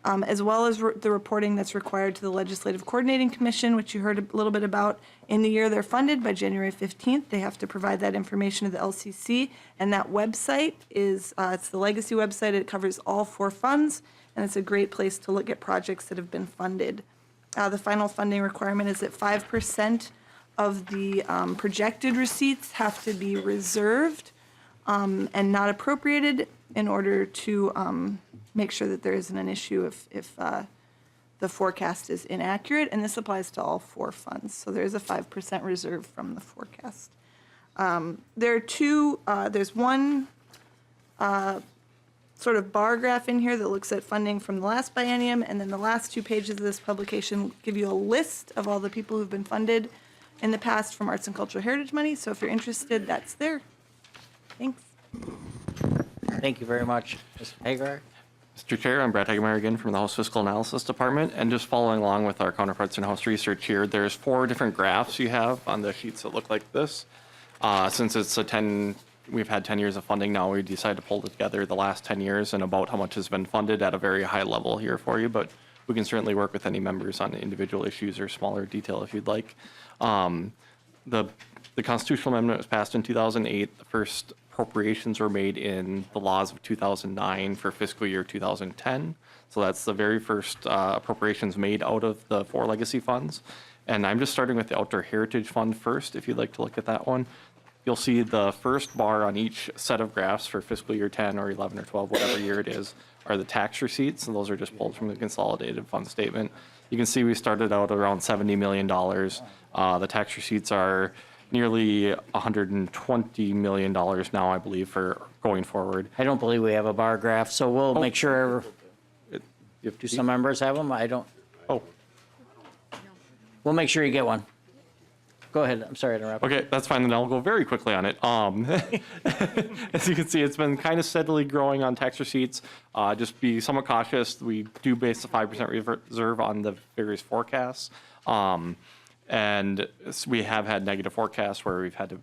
as well as the reporting that's required to the Legislative Coordinating Commission, which you heard a little bit about. In the year they're funded, by January 15th, they have to provide that information to the LCC, and that website is, it's the Legacy website. It covers all 4 funds, and it's a great place to look at projects that have been funded. The final funding requirement is that 5% of the projected receipts have to be reserved and not appropriated in order to make sure that there isn't an issue if the forecast is inaccurate, and this applies to all 4 funds. So there is a 5% reserve from the forecast. There are two, there's one sort of bar graph in here that looks at funding from the last biennium, and then the last 2 pages of this publication give you a list of all the people who've been funded in the past from Arts and Cultural Heritage money. So if you're interested, that's there. Thanks. Thank you very much. Mr. Hagar? Mr. Chair, I'm Brad Hagemeyer again from the House Fiscal Analysis Department, and just following along with our counterparts in House Research here, there's 4 different graphs you have on the sheets that look like this. Since it's a we've had 10 years of funding now. We decided to pull together the last 10 years and about how much has been funded at a very high level here for you, but we can certainly work with any members on individual issues or smaller detail if you'd like. The constitutional amendment was passed in 2008. The first appropriations were made in the laws of 2009 for fiscal year 2010. So that's the very first appropriations made out of the 4 legacy funds. And I'm just starting with the Outdoor Heritage Fund first, if you'd like to look at that one. You'll see the first bar on each set of graphs for fiscal year 10 or 11 or 12, whatever year it is, are the tax receipts, and those are just pulled from the consolidated fund statement. You can see we started out around $70 million. The tax receipts are nearly $120 million now, I believe, for going forward. I don't believe we have a bar graph, so we'll make sure. Do some members have them? I don't. Oh. We'll make sure you get one. Go ahead. I'm sorry to interrupt. Okay, that's fine. Then I'll go very quickly on it. As you can see, it's been kind of steadily growing on tax receipts. Just be somewhat cautious. We do base the 5% reserve on the various forecasts. And we have had negative forecasts where we've had to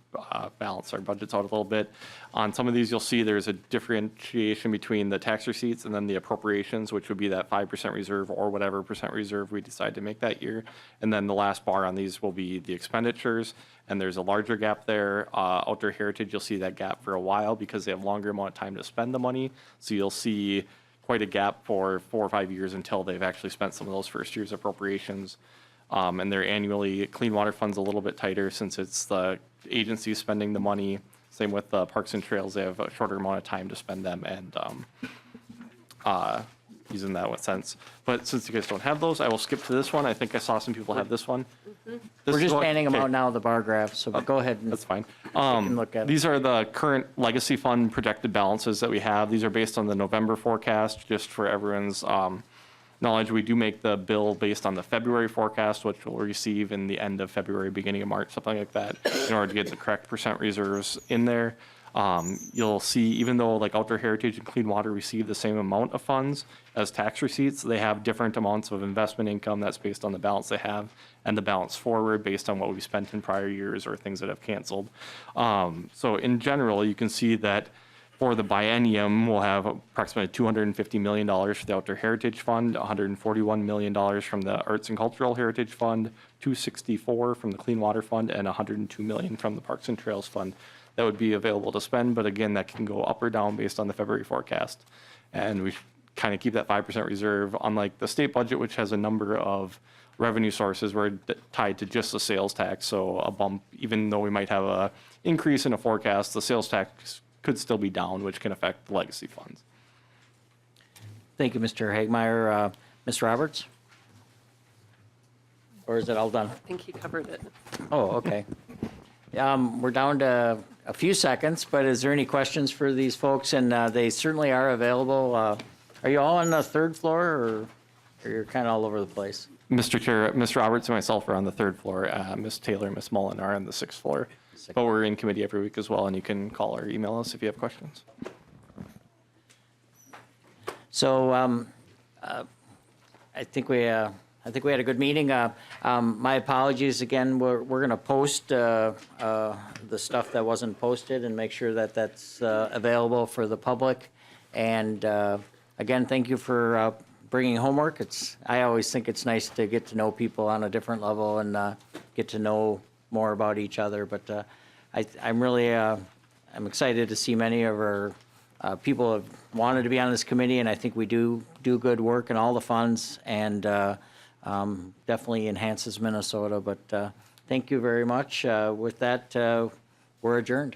balance our budgets out a little bit. On some of these, you'll see there's a differentiation between the tax receipts and then the appropriations, which would be that 5% reserve or whatever percent reserve we decide to make that year. And then the last bar on these will be the expenditures, and there's a larger gap there. Outdoor Heritage, you'll see that gap for a while because they have longer amount of time to spend the money. So you'll see quite a gap for 4 or 5 years until they've actually spent some of those first year's appropriations. And they're annually, Clean Water Fund's a little bit tighter since it's the agency spending the money. Same with Parks and Trails, they have a shorter amount of time to spend them and using that one sense. But since you guys don't have those, I will skip to this one. I think I saw some people have this one. We're just handing them out now, the bar graphs, so go ahead. That's fine. Look at These are the current legacy fund projected balances that we have. These are based on the November forecast, just for everyone's knowledge. We do make the bill based on the February forecast, which we'll receive in the end of February, beginning of March, something like that, in order to get the correct percent reserves in there. You'll see, even though like Outdoor Heritage and Clean Water receive the same amount of funds as tax receipts, they have different amounts of investment income that's based on the balance they have and the balance forward based on what we spent in prior years or things that have canceled. So in general, you can see that for the biennium, we'll have approximately $250 million for the Outdoor Heritage Fund, $141 million from the Arts and Cultural Heritage Fund, $264 from the Clean Water Fund, and $102 million from the Parks and Trails Fund. That would be available to spend, but again, that can go up or down based on the February forecast. And we kind of keep that 5% reserve, unlike the state budget, which has a number of revenue sources. We're tied to just the sales tax, so a bump, even though we might have a increase in a forecast, the sales tax could still be down, which can affect the legacy funds. Thank you, Mr. Hagmeyer. Ms. Roberts? Or is it all done? I think he covered it. Oh, okay. We're down to a few seconds, but is there any questions for these folks? And they certainly are available. Are you all on the third floor, or you're kind of all over the place? Mr. Chair, Ms. Roberts and myself are on the third floor. Ms. Taylor and Ms. Mullen are on the sixth floor. But we're in committee every week as well, and you can call or email us if you have questions. So I think we had a good meeting. My apologies again. We're going to post the stuff that wasn't posted and make sure that that's available for the public. And again, thank you for bringing homework. I always think it's nice to get to know people on a different level and get to know more about each other. But I'm really I'm excited to see many of our people have wanted to be on this committee, and I think we do good work in all the funds, and definitely enhances Minnesota. But thank you very much. With that, we're adjourned.